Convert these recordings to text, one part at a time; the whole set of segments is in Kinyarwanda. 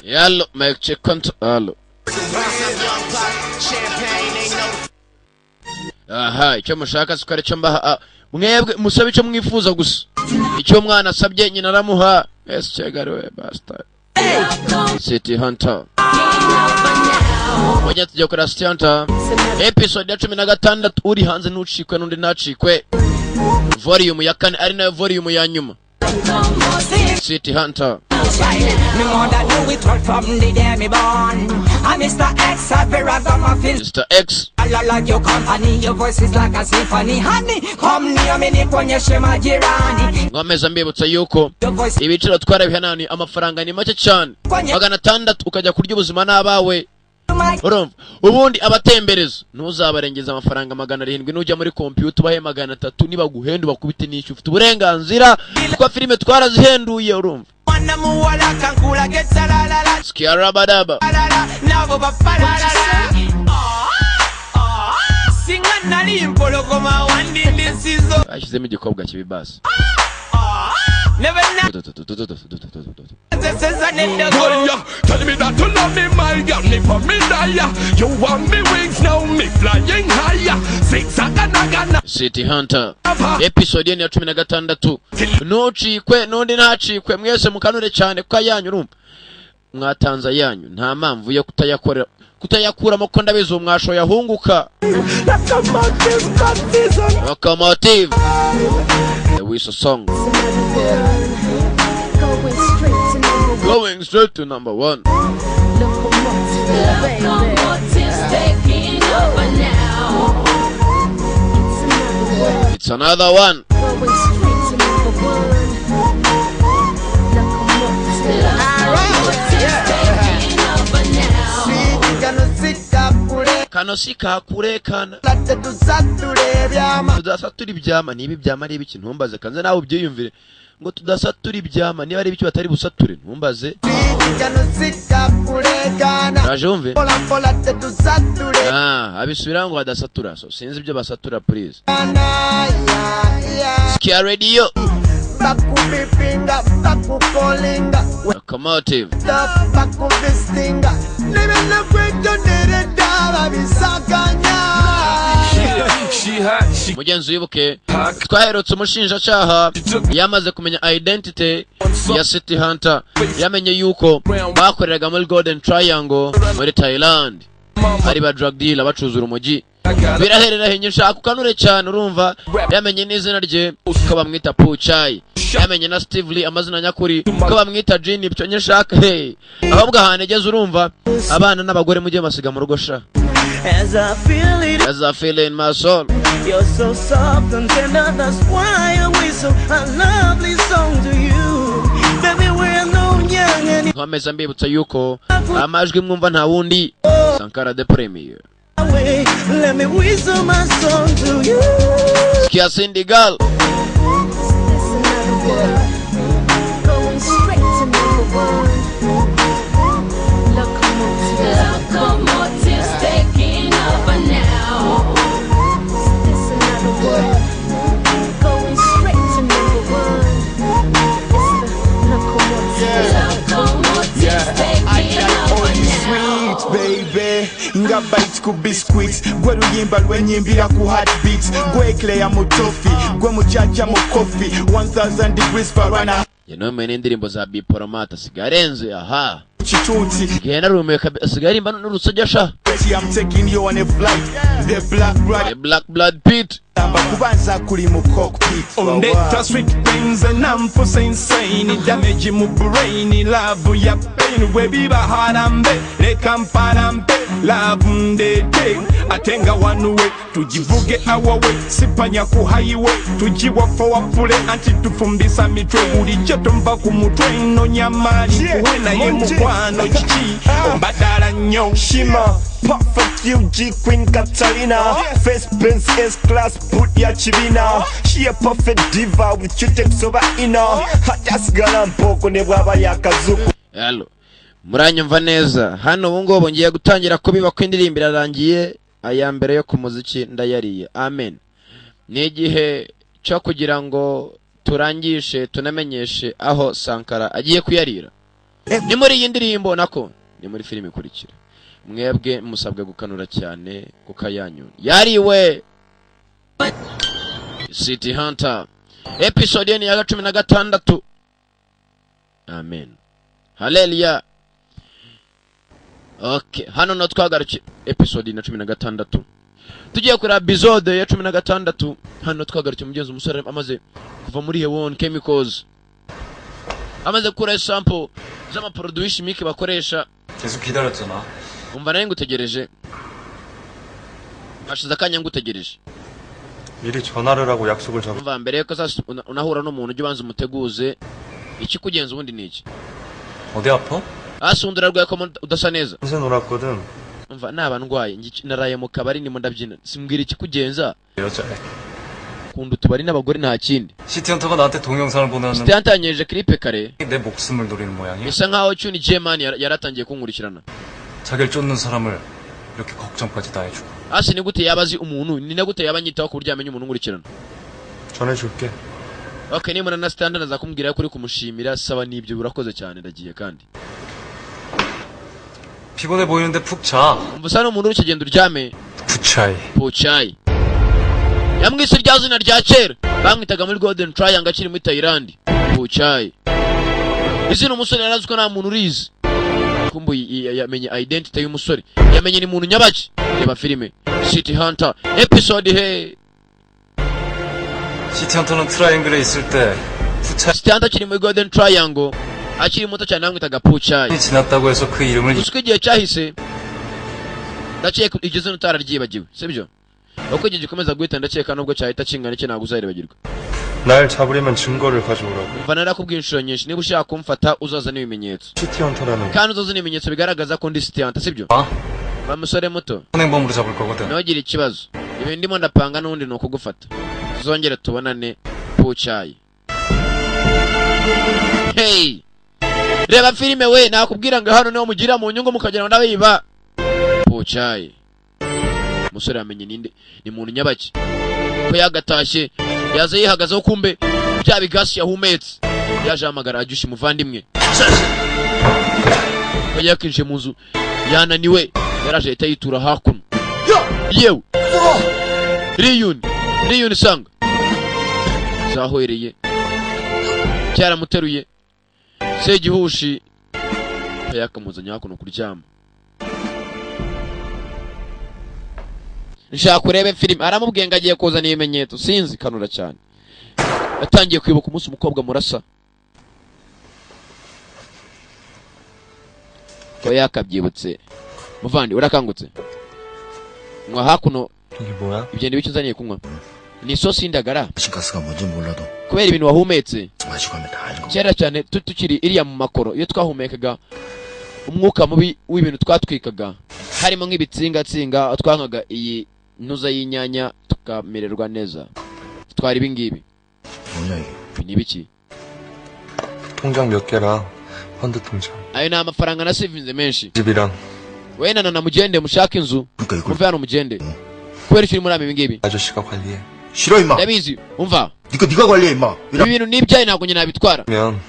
Yallo, make check control. Yallo. Aha, icyo mushaka sukari cyo mbaha. Mwebwe musabe icyo mwifuza gusa. Icyo mwana asabye nyina aramuha. Yes, chegariwe bastard. City Hunter. Wajya tujya kuri City Hunter. Episode ya 16 uri hanze nucikwe nundi nacikwe. Volume ya 4 ari nayo volume ya nyuma. City Hunter. Mr. X. I like your company, your voice is like a symphony. Honey, come near me nikonyeshe majirani. Ngomeza mbibutsa yuko ibiciro twarabihanani amafaranga ni make cyane. 600 ukajya kurya ubuzima n'abawe. Urumva ubundi abatembereza ntuzabarengeza amafaranga 700 nujya muri computer bahe 300 niba guhenda bakubite n'icyo ufite uburenganzira kwa filime twarazihenduye urumva Skiarabadaba Singa nali impologoma wandi ndisizo ashizemo igikobwa kibi basi Never tell me that you love me, my girl, me for me die. You want me wings now, me flying higher. Zigzagana. City Hunter episode ya 16 nucikwe nundi nacikwe mwese mukanure cyane kwa yanyu urumva mwatanza yanyu nta mpamvu yo kutayakuramo ko ndabizo mwasho yahunguka Locomotive the whistle song going straight to number 1 it's another one kanosika kurekana tudasatura ibyama nibi byama ari ibiki ntumbaze kanze nawe ubyiyumvire ngo tudasatura ibyama niba ari ibiki batari busature ntumbaze raje umve abisubira ngo badasatura so sinzi ibyo basatura please Skia Radio Locomotive mugenzi wibuke twaherutse umushinjacyaha yamaze kumenya identity ya City Hunter yamenye yuko bakoreraga muri Golden Triangle muri Thailand ari ba drug dealer bacuzura umujyi biraherera hinyisha kukanure cyane urumva yamenye n'izina rye ko bamwita Puchai yamenye na Steve Lee amazina nyakuri ko bamwita Jin ibyo nyashaka ahubwo ahanegeze urumva abana n'abagore mujye basiga mu rugo sha As I feel in my soul You're so soft and tender that's why I whistle a lovely song to you Baby we're no young and nkomeza mbibutsa yuko amajwi mwumva nta wundi Sankara the Premier Let me whistle my song to you Skia Cindy Girl Going straight to number 1 Locomotive's taking over now It's another word Going straight to number 1 It's the Locomotive's taking over now Sweet baby nga bites ku biscuits gwe luyimba lwenyimbira ku heartbeats gwe eclair mu toffee gwe muchacha mu coffee 1000 degrees Fahrenheit Yenome n'indirimbo za Biporomata sigarenze aha Chichuti genda rumeka sigarimba n'urusajya sha I'm taking you on a flight the black blood pit kubanza kuli mu cockpit On that sweet pains and I'm for insane damage mu brain love ya pain we biba harambe le kamparambe love ndete atenga one way tujivuge our way sipanya ku highway tujiwa forward pule anti tufumbisa mitwe buli chetomba ku mutwe no nyamali kuwena yemukwano chichi ombadala nyo Shima Perfect UG Queen Catalina Face Benz S-Class put ya chivina She a perfect diva with cutex over inner Hatasigala mpoko nebwaba ya kazuku Hello muranyumva neza hano ubu ngubu ngiye gutangira kubiba ko indirimbo irarangiye aya mbere yo ku muziki ndayariye amen ni igihe cyo kugira ngo turangishe tunamenyeshe aho Sankara agiye kuyarira ni muri iyi ndirimbo nako ni muri filime ikurikira mwebwe musabwe gukanura cyane kukayanyu yariwe City Hunter episode ni ya 16. Amen. Hallelujah. Okay, hano no twagarukiye episode na 16. Tugiye kuri episode ya 16. Hano twagarukiye mugenzi umusore amaze kuva muri Hewon Chemicals. Amaze kura sample z'ama produits chimiques bakoresha. 계속 기다렸잖아. umva nawe ngutegereje. Hashize akanya ngutegereje. 미리 전화를 하고 약속을 잡. umva mbere yuko sasa unahura n'umuntu ujye ubanza umuteguze iki kugenza ubundi niki. 어디 아파? Asundura rwaye ko udasa neza. 인생 놀았거든. umva naba ndwaye naraye mu kabari ndimo ndabyina simbwira iki kugenza. 여자애. kunda utubari n'abagore nta kindi. 시티헌터가 나한테 동영상을 보내는. Yantanyeje clip kare. 내 목숨을 노리는 모양이야. bisa nkaho Chuni Jeman yaratangiye kunkurikirana. 자기를 쫓는 사람을 이렇게 걱정까지 다 해주고. Asi ni gute yabazi umuntu ni na gute yabanyitaho ku buryo amenya umuntu nkurikirana. 전해줄게. Okay nimuna na stand naza kumbwira kuri kumushimira saba nibyo burakoze cyane ndagiye kandi. 피곤해 보이는데 푹 자. umva n'umuntu uri kigenda uryame. 부차이. Puchai. Yamwise rya zina rya kera bamwitaga muri Golden Triangle akiri muri Thailand. Puchai. Izina umusore yarazwe nta muntu urizi. Kumbu yamenye identity y'umusore. Yamenye ni muntu nyabaki. Reba filime City Hunter episode he. 시티헌터는 트라이앵글에 있을 때 부차이 City Hunter akiri muri Golden Triangle akiri muto cyane bamwitaga Puchai. 지났다고 해서 그 이름을 Usuko igihe cyahise ndakeka igeze n'utararyibagiwe sibyo. uko igihe gikomeza guhita ndakeka nubwo cyahita kingana iki ntabwo uzaribagirwa. 날 잡으려면 증거를 가져오라고. umva narakubwiye inshuro nyinshi niba ushaka kumfata uzazana ibimenyetso 시티헌터라는 kandi uzazana ibimenyetso bigaragaza ko ndi City Hunter sibyo. 아? bamusore muto 선행범으로 잡을 거거든. ntugire ikibazo ibi ndimo ndapanga n'undi ni ukugufata tuzongere tubonane Puchai. Hey reba filime we nakubwira ngo hano niho mugira mu nyungu mukagira ngo ndabiba. Puchai musore amenye ninde ni muntu nyabaki ko yagatashye yaze yihagazeho kumbe bya bigasi yahumetse yaje hamagara ajushi muvandimwe ko yakinje mu nzu yananiwe yaraje ahita yitura hakuno yewe Riyun sanga zahwereye cyaramuteruye Segihushi yakamuzanye hakuno kuryama. Nshaka kurebe filime aramubwiye ngo agiye kuzana ibimenyetso sinzi kanura cyane. Yatangiye kwibuka umunsi umukobwa murasa ko yakabyibutse. Muvandi urakangutse mwa hakuno 이게 뭐야? ibyo ndi bicuzaniye kunywa ni sosi y'indagara 가스가 뭔지 몰라도 kubera ibintu wahumetse 마시고 하면 다 알고 kera cyane tukiri iriya mu makoro iyo twahumekaga umwuka mubi w'ibintu twatwikaga harimo nk'ibitsingatsinga twankaga iyi ntuza y'inyanya tukamererwa neza. twari ibi ngibi 뭐냐 이게 ni biki 통장 몇 개랑 펀드 통장. ayo ni amafaranga nasivinze menshi. 집이랑 we na mugende mushaka inzu 그러니까 이걸 muve hano mugende kubera icyo uri muri ibi ngibi 아저씨가 관리해. 싫어 임마 ndabizi umva 네가 관리해 임마 ibi bintu n'ibyayi ntabwo nyine nabitwara. 그러면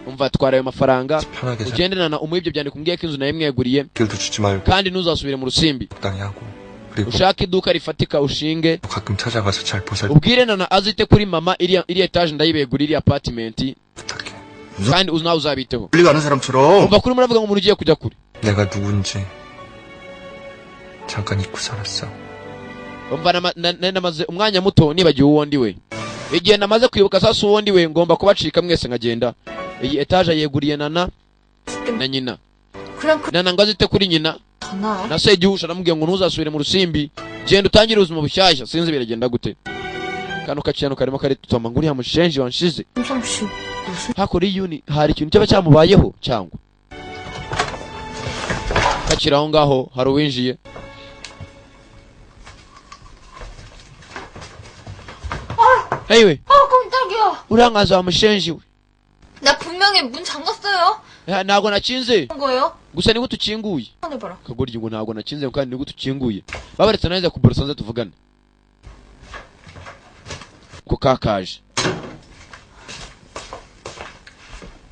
umva twara ayo mafaranga 편하게 잘 ugenderana umuha ibyo byandika umbwiye ko inzu nayo mweguriye 길도 주지 말고 kandi ntuzasubire mu rusimbi. 적당히 하고. 그리고 ushaka iduka rifatika ushinge 가끔 찾아가서 잘 보살 ubwire nana azite kuri mama iriya etage ndayibegura iriya apartment 부탁해. kandi nawe uzabiteho. 관리가 아는 사람처럼 umva kuri muravuga ngo umuntu ugiye kujya kure. 내가 누군지 잠깐 잊고 살았어. umva namaze umwanya muto nibagiwe uwo ndi we. igihe namaze kwibuka sasa uwo ndi we ngomba kubacika mwese nkagenda. iyi etage yeguriye nana na nyina. nana ngo azite kuri nyina na Segihushi aramubwiye ngo ntuzasubire mu rusimbi genda utangire ubuzima bushyashya sinzi biragenda gute. kano kaciyano karimo kari tutoma ngo uriya mushenji wanshize hako Riyun hari ikintu cyaba cyamubayeho cyangwa kakira aho ngaho hari uwinjiye. Hewe 깜짝이야. urangaza wa mushenji we. 나 분명히 문 잠갔어요. ntago nakinze 한 거예요? gusa ni gute ukinguye. 해봐라. kagoryi ngo ntago nakinze kandi ni gute ukinguye. babaretse neza ku borosa nze tuvugane ko kakaje.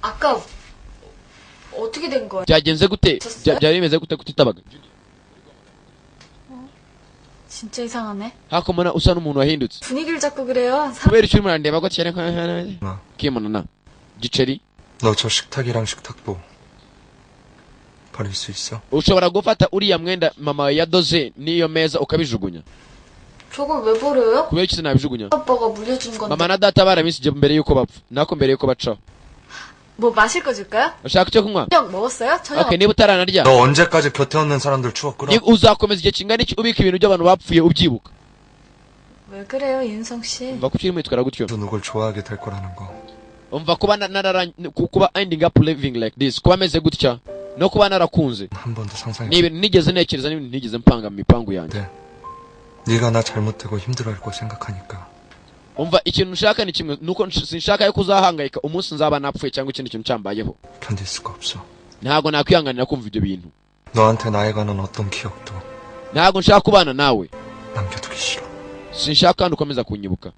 아까 어떻게 된 거야? byagenze gute byari bimeze gute kutitabaga 진짜 이상하네. hakomana usa n'umuntu wahindutse 분위기를 잡고 그래요. kubera icyo urimo urandeba ko cyane kimonana giceri 너 저 식탁이랑 식탁보 버릴 수 있어? ushobora gufata uriya mwenda mama yadoze n'iyo meza ukabijugunya 저걸 왜 버려요? kubera iki sinabijugunya 아빠가 물려준 건데. mama na data barabisije mbere yuko bapfa nako mbere yuko bacaho 뭐 마실 거 줄까요? ushaka icyo kunywa 저녁 먹었어요? 저녁 okay niba utaranarya 너 언제까지 곁에 없는 사람들 추억 끌어? uzakomeza igihe kingana iki ubika ibintu by'abantu bapfuye ubyibuka 왜 그래요, 윤성 씨? umva ko ukiri mwitwara gutyo 너 누굴 좋아하게 될 거라는 거 umva kuba ending up living like this kuba ameze gutya no kuba narakunze 한 번도 상상해 ni ibintu nigeze ntekereza n'ibintu ntigeze mpanga mu mipangu yanjye 네가 나 잘못되고 힘들어할 거 생각하니까 umva ikintu nshaka ni kimwe nuko sinshaka yo kuzahangayika umunsi nzaba napfuye cyangwa ikindi kintu cyambayeho 견딜 수가 없어 ntago nakwihanganira kumva ibyo bintu 너한테 나에 관한 어떤 기억도 ntago nshaka kubana nawe 남겨두기 싫어 sinshaka kandi ukomeza kunyibuka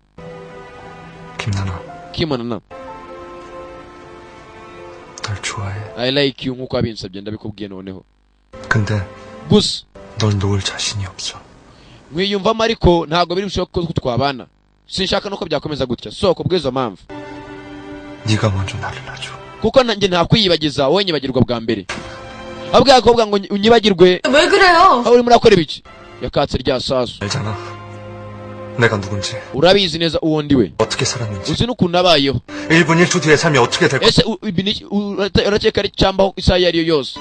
김나나 kimonana 널 좋아해 I like you nkuko wabinsabye ndabikubwiye noneho 근데 gusa 널 놓을 자신이 없어 mwiyumvamo ariko ntago biri bushoboke ko twabana sinshaka nuko byakomeza gutya soko bw'izo mpamvu 네가 먼저 나를 놔줘 kuko nanjye ntakwiyibagiza wowe nyibagirwa bwa mbere abwiye akobwa ngo unyibagirwe 왜 그래요? aho urimo urakora ibiki yakatse rya sasu 알잖아 내가 누군지 urabizi neza uwo ndiwe 어떻게 살았는지 uzi n'ukuntu nabayeho 1분 1초 뒤에 삶이 어떻게 될 ese urakeka ari cyambaho isaha iyo ari yo yose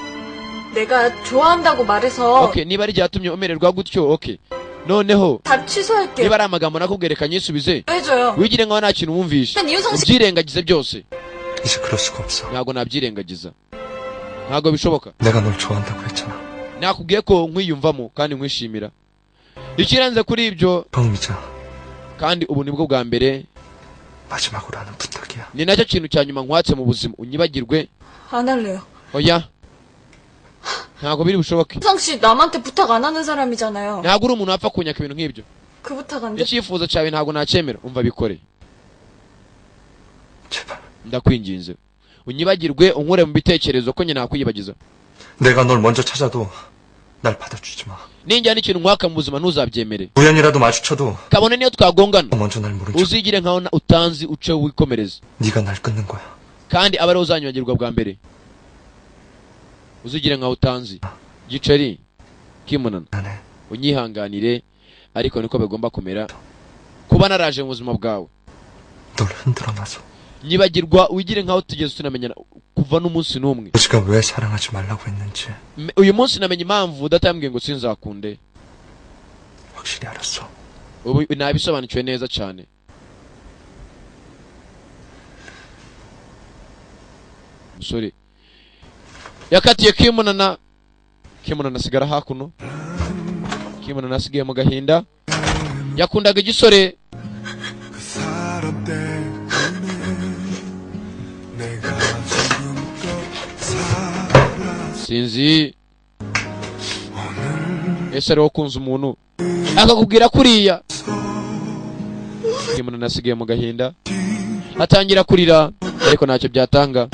내가 좋아한다고 말해서 okay niba ari ryatumye umererwa gutyo okay noneho 다 취소할게요. niba ari amagambo nakubwereka nyisubize 해줘요. wigire nkaho nta kintu wumvishe 난 이윤성 씨 ubyirengagize byose 이제 그럴 수가 없어 ntago nabyirengagiza ntago bishoboka 내가 널 좋아한다고 했잖아 nakubwiye ko nkwiyumvamo kandi nkwishimira ikirenze kuri ibyo 처음이자 kandi ubu nibwo bwa mbere 마지막으로 하는 부탁이야 ni nacyo kintu cya nyuma nkwatse mu buzima unyibagirwe 안 할래요. oya ntago biri bushoboke 윤성 씨 남한테 부탁 안 하는 사람이잖아요. ntago uri umuntu wapfa kunyaka ibintu nk'ibyo 그 부탁 안 돼. icyifuzo cyawe ntago nacyemera umva bikore 제발 ndakwinginze unyibagirwe unkure mu bitekerezo ko njye nakwiyibagiza 내가 널 먼저 찾아도 날 받아주지 마 ninjyana ikintu nkwaka mu buzima ntuzabyemere 우연이라도 마주쳐도 kabone niyo twagongana 먼저 날 모른 척 uzigire nkaho utanzi uce wikomereze 네가 날 끊는 거야 kandi aba ariwe uzanyibagirwa bwa mbere uzigire nkaho utanzi giceri kimonana 나네 unyihanganire ariko niko bigomba kumera kuba naraje mu buzima bwawe 널 흔들어놔서 nyibagirwa wigire nkaho tugeze tunamenyana kuva n'umunsi n'umwe 아버지가 왜 사랑하지 말라고 했는지 uyu munsi namenye impamvu data yambwiye ngo sinzakunde 확실히 알았어 ubu nabisobanukiwe neza cyane musore yakatiye kimonana asigara hakuno kimonana asigaye mu gahinda yakundaga igisore sinzi ese ariwo kunze umuntu akakubwira kuriya kimonana asigaye mu gahinda atangira kurira ariko ntacyo byatanga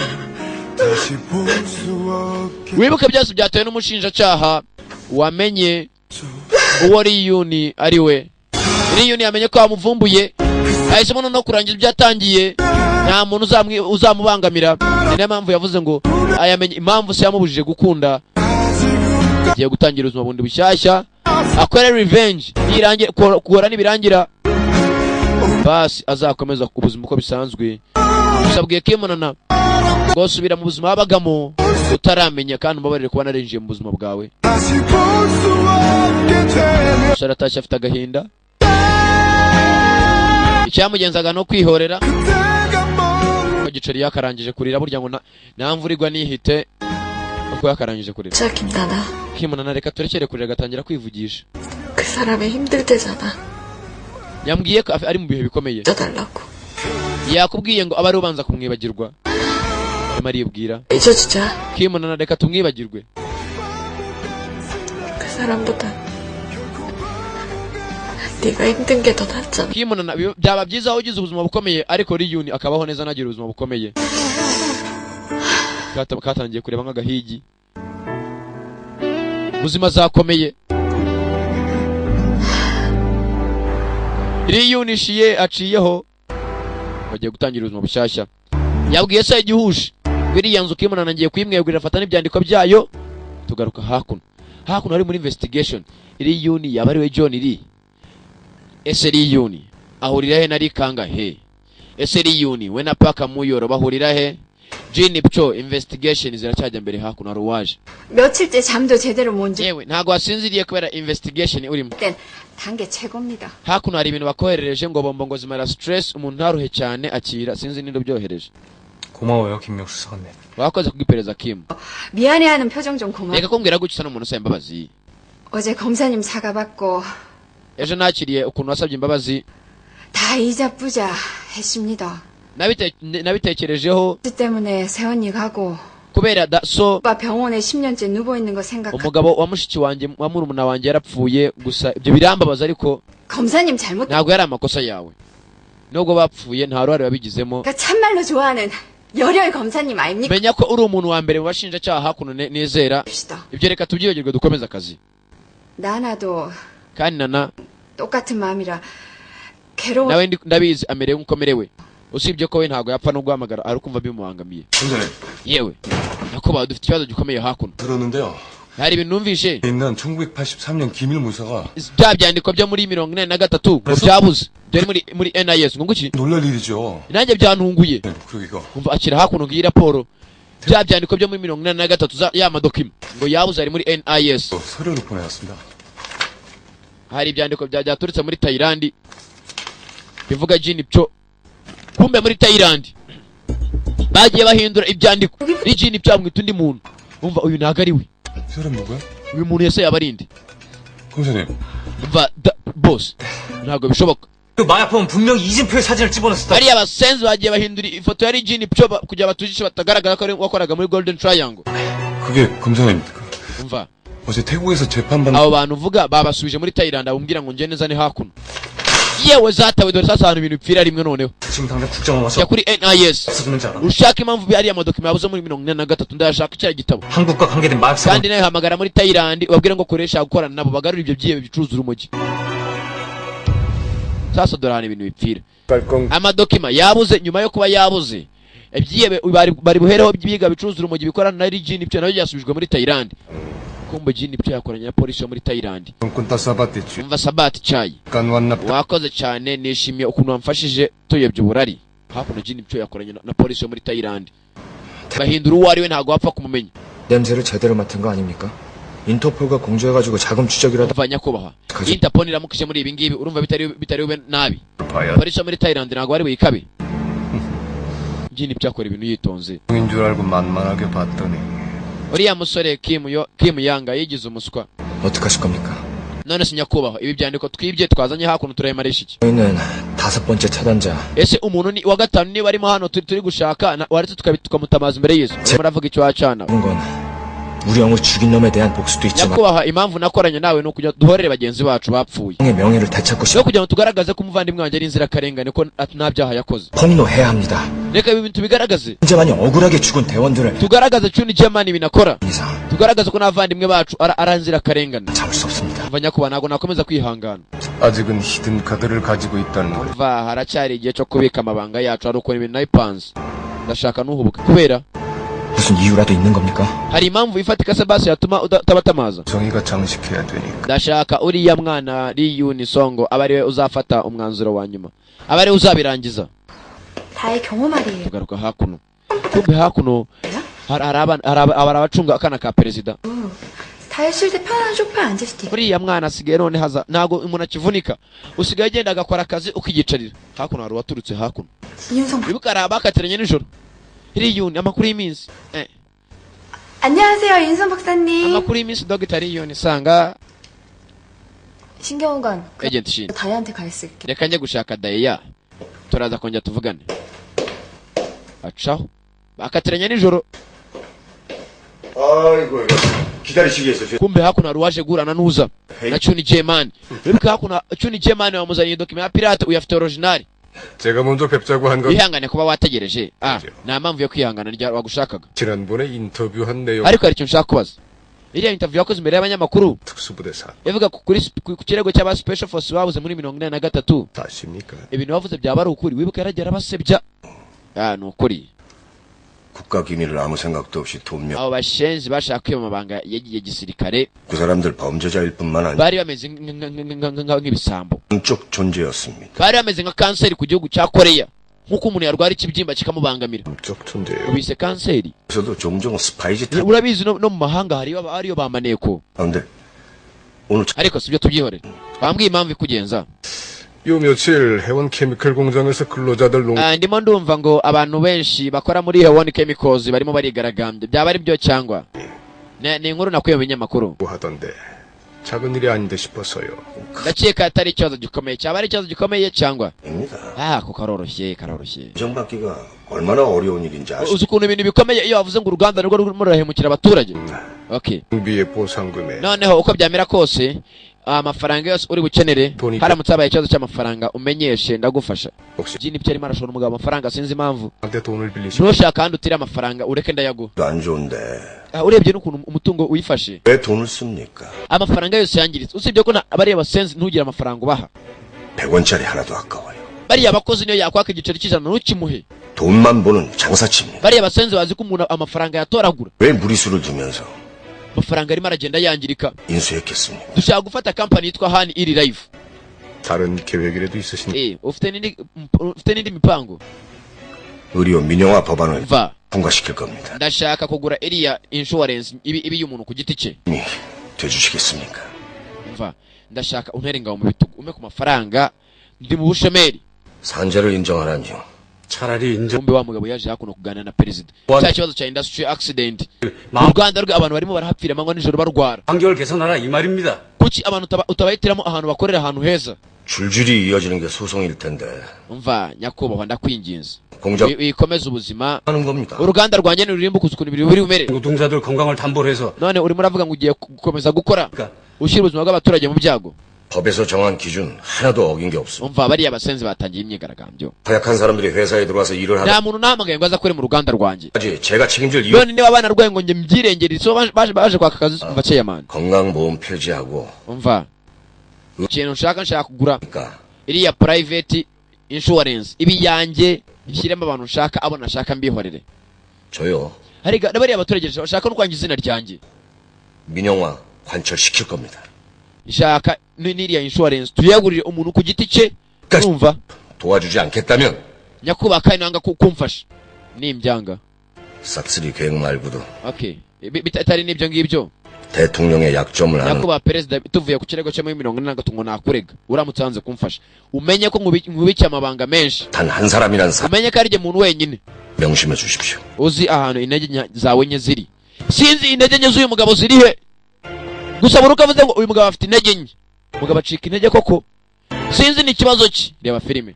wibuke byose byatewe n'umushinjacyaha wamenye uwo Riyuni ari we Riyuni yamenye ko wamuvumbuye ahisemo no kurangiza ibyo yatangiye nta muntu uzamubangamira ni nayo mpamvu yavuze ngo ayamenye impamvu se yamubujije gukunda agiye gutangira ubuzima bundi bushyashya akore revenge nirangira kugora nibirangira basi azakomeza ubuzima uko bisanzwe usabwiye kimonana ngo subira mu buzima wabagamo utaramenya kandi umbabarire kuba narinjiye mu buzima bwawe umusore atashye afite agahinda icyamugenzaga no kwihorera ko giceri yakarangije kurira burya ngo nta mvura igwa nihite uko yakarangije kurira 김나나 kimonana reka turekere kurira agatangira kwivugisha 그 사람이 힘들 때잖아. yambwiye ko ari mu bihe bikomeye 잊어달라고. yakubwiye ngo aba ari ubanza kumwibagirwa arimo aribwira 잊어주자. kimonana reka tumwibagirwe 그 사람보다 네가 힘든 게 더 낫잖아. kimonana byaba byiza aho ugize ubuzima bukomeye ariko Riyuni akabaho neza nagira ubuzima bukomeye katangiye kureba nk'agahigi. Ubuzima zakomeye. Riyunishiye aciyeho bagiye gutangira ubuzima bushyashya. Yabwiye se igihushe biriya nzu Kimana ngiye kuyimwegurira afata n'ibyandiko byayo. Tugaruka hakuno hari muri investigation. Riyuni yabariwe John iri. Ese Riyuni ahurira he nari kanga he? Ese Riyuni we na Paka Muyoro bahurira he? Jin Pcho investigation ziracyajya mbere hakuno ruwaje. 며칠째 잠도 제대로 못 자. yewe ntago wasinziriye kubera investigation urimo. 땐 단계 최고입니다. Hakuno hari ibintu bakoherereje ngo bombo ngo zimara stress umuntu ntaruhe cyane akira sinzi nindo byohereje. 고마워요, 김명수 수사관님. Wakoze kugipereza Kim. 미안해하는 표정 좀 고마워. Reka kumbwira gucisa n'umuntu usaba imbabazi. 어제 검사님 사과 받고 Ejo nakiriye ukuntu wasabye imbabazi. 다 이자부자 했습니다. nabitekerejeho 그 때문에 세언니 가고 kubera so 오빠 병원에 10년째 누워 있는 거 생각. umugabo wa mushiki wanjye wa murumuna wanjye yarapfuye gusa ibyo birambabaza ariko 검사님 잘못. ntabwo yari amakosa yawe. Nubwo bapfuye nta ruhare babigizemo. 그러니까 참말로 좋아하는 열혈 검사님 아닙니까? Menya ko uri umuntu wa mbere mu bashinjacyaha hakuno nizera. Ibyo reka tubyibagirwe dukomeza akazi. 나나도 kandi nana 똑같은 마음이라 괴로워. nawe ndabizi amerewe nkuko merewe. Usibye ko we ntago yapfa no guhamagara ari kumva bimuhangamiye. yewe nakoba dufite ikibazo gikomeye hakuno. 들었는데요. hari ibintu numvishe 있는 1983년 기밀 문서가 bya byandiko byo muri 43 ngo byabuze byari muri NIS ngo nguki 놀랄 일이죠. nanjye byantunguye. 그리고 이거 umva akira hakuno ngiyi raporo bya byandiko byo muri 43 ya madokima ngo yabuze ari muri NIS. 서류를 보내왔습니다. hari ibyandiko byaturutse muri Thailand bivuga Jin Pcho. kumbe muri Thailand bagiye bahindura ibyandiko ni Jin Pcho amwita undi muntu. umva uyu ntago ari we. 사람 누구야? uyu muntu yese yabarindi. 검사님. umva boss ntago bishoboka. 그 마약범은 분명히 이진표의 사진을 집어넣었다. bariya basenzi bagiye bahindura ifoto yari Jin Pcho kugira batujishe batagaragara ko wakoraga muri Golden Triangle. 그게 검사님. umva 어제 태국에서 재판받는 abo bantu uvuga babasubije muri Thailand abumvira ngo ngene zane hakuno. yewe zatawe dore sasa ibintu bipfira rimwe noneho. 지금 당장 국정원 와서 ya kuri NIS 없어지는지 알아? ushaka impamvu bari amadokima yabuze muri 43 ndashaka icya gitabo. 한국과 관계된 마약 사건. kandi nayo hamagara muri Thailand ubabwira ngo koresha gukorana nabo bagarura ibyo byiye bicuruza urumogi. sasa dore hano ibintu bipfira. amadokima yabuze nyuma yo kuba yabuze ibyiye bari buhereho byiga bicuruza urumogi bikorana na Jin Pcho nayo yasubijwe muri Thailand. kumbe Jin Pcho yakoranye na polisi yo muri Thailand. umva Sabati Chai wakoze cyane nishimiye ukuntu wamfashije tuyebye uburari. hakuno Jin Pcho yakoranye na polisi yo muri Thailand. bahindura uwo ari we ntago wapfa kumumenya. 냄새를 제대로 맡은 거 아닙니까? 인터폴과 공조해가지고 자금 추적이라도. umva nyakubahwa Interpol iramukije muri ibi ngibi urumva bitari ube nabi. polisi yo muri Thailand ntago ari buyikabe. Jin Pcho akora ibintu yitonze. 인 줄 알고 만만하게 봤더니 uriya musore Kim Yanga yigize umuswa. 어떡하실 겁니까? none se nyakubahwa ibi byandiko twibye twazanye hakuno turayemarisha iki? 저희는 5번째 차단자. ese umuntu ni wa gatanu niba arimo hano turi gushaka waretse tukamutamaza imbere y'Yesu. muravuga icyo wacana. 그런 건 우리 형을 죽인 놈에 대한 복수도 있지만 nyakubahwa impamvu nakoranye nawe no kujya duhorere bagenzi bacu bapfuye. 형의 명예를 되찾고 no 싶어. kugira ngo tugaragaze ko umuvandimwe wanjye ari inzirakarengane ko nta byaha yakoze. 폭로해야 합니다. reka ibi bintu bigaragaze. 혼자만이 억울하게 죽은 대원들을 tugaragaze Chuni German binakora. 이상 tugaragaze ko n'abavandimwe bacu ari inzirakarengane. 참을 수 없습니다. umva nyakubahwa ntabwo nakomeza kwihangana. 아직은 히든 카드를 가지고 있다는 거. umva haracyari igihe cyo kubika amabanga yacu ari ukora ibintu nabipanze. ndashaka nuhubuka kubera 무슨 이유라도 있는 겁니까? hari impamvu ifatika Sebastian yatuma utabatamaza. 정의가 장식해야 되니까. ndashaka uriya mwana Riyuni Songo aba ariwe uzafata umwanzuro wa nyuma aba ariwe uzabirangiza. 다의 경호 말이에요. tugaruka hakuno kumbe hakuno hari abacunga akana ka perezida. 다의 쉴 때 편한 소파에 앉을 수 있게. uriya mwana asigaye none haza ntago umuntu akivunika usigaye agenda agakora akazi ukiyicarira. hakuno hari uwaturutse hakuno. 이윤성. wibuka hari abakatiranye nijoro. Riyuni amakuru y'iminsi. 안녕하세요 윤성 박사님. amakuru y'iminsi Dr. Riyuni sanga 신경관. agent Shin. 다혜한테 가 있을게. reka njye gushaka Daya turaza kongera tuvugane. acaho bakatiranye nijoro. 아이고 이거 기다리시게 했어. kumbe hakuno hari uwaje guhurana n'uza na Chuni German. wibuka hakuno Chuni German wamuzaniye dokima ya pirate uyafite original 제가 먼저 뵙자고 한 건 ihangane kuba wategereje nta mpamvu yo kwihangana rya wagushakaga 지난번에 인터뷰한 내용 ariko hari ikintu nshaka kubaza iriya interview yakoze imbere y'abanyamakuru 특수부대사 yavuga ku kirego cy'aba special force babuze muri 1983 사십니까? ibintu bavuze byaba ari ukuri wibuka yaragera basebya ni ukuri 국가 기밀을 아무 생각도 없이 돈명. abo bashenzi bashaka kwiba amabanga yagiye gisirikare 그 사람들 범죄자일 뿐만 아니라 bari bameze nk'ibisambo 쪽 존재였습니다. bari bameze nka kanseri ku gihugu cya Korea nk'uko umuntu yarwara ikibyimba kikamubangamira 쪽 존재요. ubise kanseri 그래서도 종종 스파이지 urabizi no mu mahanga hariyo ba maneko 근데 오늘 ariko sibyo tubyihorere bambwiye impamvu ikugenza 요 며칠 해원 케미컬 공장에서 근로자들 ndimo ndumva ngo abantu benshi bakora muri Hewon Chemicals barimo barigaragambye byaba ari byo cyangwa ni inkuru nakuye mu binyamakuru 하던데 작은 일이 아닌데 싶어서요. ndakeka atari ikibazo gikomeye cyaba ari ikibazo gikomeye cyangwa 입니다. ko karoroshye 정받기가 얼마나 어려운 일인지 아시죠? uzi ukuntu ibintu bikomeye iyo wavuze ngo uruganda rwo rurimo rurahemukira abaturage okay 비의 보상금에 noneho uko byamera kose amafaranga yose uri bukenere haramutse habaye ikibazo cy'amafaranga umenyeshe ndagufasha Jini byo arimo arashora umugabo amafaranga sinzi impamvu 한테 돈을 빌리시. ntushaka kandi utire amafaranga ureke ndayaguha 안 좋은데 urebye n'ukuntu umutungo uyifashe 왜 돈을 씁니까? amafaranga yose yangiritse usibye ko bariya basenzi ntugire amafaranga ubaha 100원짜리 하나도 아까워요. bariya bakozi niyo yakwaka igiceri cy'ijana ntukimuhe 돈만 보는 장사칩니다. bariya basenzi bazi ko umuntu amafaranga yatoragura 왜 무리수를 두면서 amafaranga arimo aragenda yangirika 인수했겠습니까? dushaka gufata kampani yitwa hani iri live 다른 계획이라도 있으십니까? ufite n'indi mipango 의료 민영화 법안을 va 통과시킬 겁니다. ndashaka kugura iriya insurance ibi y'umuntu ku giti cye 돼주시겠습니까? va ndashaka untera ingabo mu bitugu ume ku mafaranga ndi mu bushomeri 산재를 인정하라니요. 차라리 인정. kumbe wa mugabo yaje hakuno kuganira na perezida cya kibazo cya industry accident mu Rwanda rwe abantu barimo barahapfira amanywa nijoro barwara 환경을 개선하라 이 말입니다. kuki abantu utabahitiramo ahantu bakorera ahantu heza 줄줄이 이어지는 게 소송일 텐데 umva nyakubahwa ndakwinginze 공작 wikomeza ubuzima 하는 겁니다. uruganda rwanjye rurimbuka ukuntu ibintu biri bumere 노동자들 건강을 담보로 해서 none urimo uravuga ngo ugiye gukomeza gukora ushyira ubuzima bw'abaturage mu byago 법에서 정한 기준 하나도 어긴 게 없습니다. umva bariya basenzi batangiye imyigaragambyo 허약한 사람들이 회사에 들어와서 일을 nta 하다 muntu nahamagaye ngo aze akore mu ruganda rwanjye 제가 책임질 이유 none niba abana rwaye ngo njye mbyirengere so baje kwaka akazi umva chairman 건강보험 폐지하고 umva ikintu nshaka kugura 그러니까 iriya private insurance ibi yanjye nshyiremo abantu nshaka abo nashaka mbihorere 저요 hariga bariya abaturage bashaka no kwangiza izina ryanjye 민영화 관철시킬 겁니다. nshaka n'iriya insurance tuyagurire umuntu ku giti cye urumva 도와주지 않겠다면 nyakubaka kandi nanga kumfasha nimbyanga 싹쓸이 계획 말고도 okay bitari n'ibyo ngibyo 대통령의 약점을 아는 nyakubahwa perezida tuvuye ku kirego cyo muri 1993 ngo nakurega uramutse hanze kumfasha umenye ko nkubikiye amabanga menshi 단 한 사람이란 사람 umenye ko ari muntu wenyine 명심해 주십시오. uzi ahantu intege zawe nye ziri sinzi intege nye z'uyu mugabo ziri he gusa buruka avuze ngo uyu mugabo afite intege nke mugabo acika intege koko sinzi ni ikibazo ki reba filime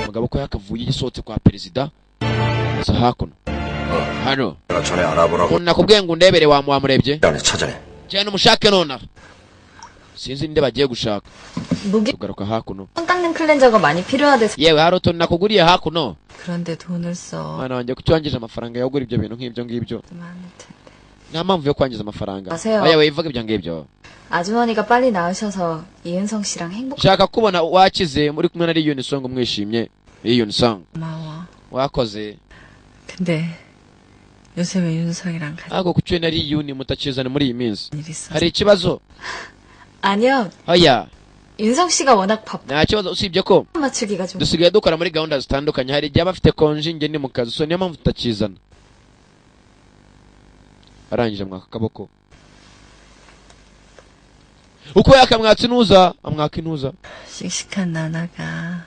mugabo ko yakavuye igisohotse kwa perezida za hakuno hano 내가 전에 알아보라고 nakubwiye ngo undebere wamurebye 안에 찾아내. cyane umushake nonaha sinzi ninde bagiye gushaka 무기 tugaruka hakuno 손 닦는 클렌저가 많이 필요하대서 yewe hari utuntu nakuguriye hakuno 그런데 돈을 써. mwana wanjye kuki wangije amafaranga yo kugura ibyo bintu nk'ibyo ngibyo 많을 텐데. nta mpamvu yo kwangiza amafaranga 아세요? oya wivuga ibyo ngibyo 아주머니가 빨리 나으셔서 이은성 씨랑 행복. nshaka kubona wakize muri kumwe na Riyuni Song mwishimye Riyuni Song 고마워. wakoze 근데 요새 왜 윤성이랑 같이 ariko kuki na Riyuni mutakizana muri iyi minsi 일 있어? hari ikibazo 아니요. oya 윤성 씨가 워낙 nta kibazo usibye ko 맞추기가 좀. dusigaye dukora muri gahunda zitandukanye hari igihe aba afite konji njye ni mu kazi so niyo mpamvu tutakizana arangije amwaka akaboko uko yakamwatsa intuza amwaka intuza 씩씩한 나나가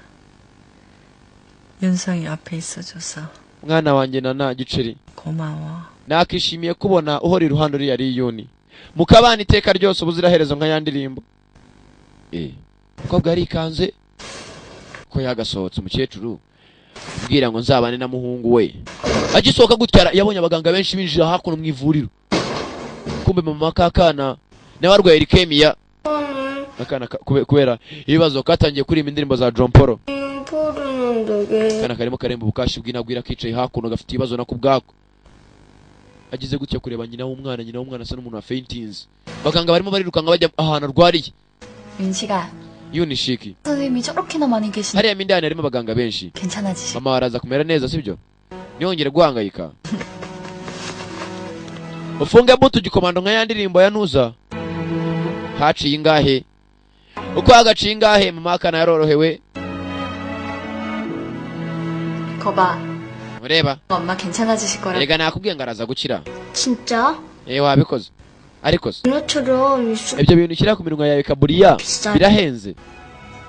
윤성이 앞에 있어줘서 mwana wanjye nana giceri 고마워. nakishimiye kubona uhora iruhande uriya Riyuni mukabana iteka ryose ubuziraherezo nka ya ndirimbo umukobwa yarikanze ko yagasohotse umukecuru ubwira ngo nzabane na muhungu we agisohoka gutya yabonye abaganga benshi binjira hakuno mu ivuriro kumbe mama kakana nawe arwaye leukemia akana kubera ibibazo katangiye kuririmba indirimbo za John Paul 샘플은 kana karimo karemba ubukashi bw'inagwira kicaye hakuno gafite ibibazo nako bwako agize gutya kureba nyina w'umwana asa n'umuntu wa faintings baganga barimo barirukanga bajya ahantu arwariye 윤식아 Yunishiki 선생님이 저렇게나 많이 계시네 hariya mindani harimo abaganga benshi 괜찮아지시 mama araza kumera neza sibyo niongere guhangayika ufunge butu gikomando nka yandirimbo ya Ntuza haciye ingahe uko hagaciye ingahe mama akana yarorohewe 거봐 ureba 엄마 괜찮아지실 거라 erega nakubwiye ngo araza gukira 진짜? wabikoze ariko se 누나처럼 ibyo bintu ushyira ku minwa yawe kaburiya birahenze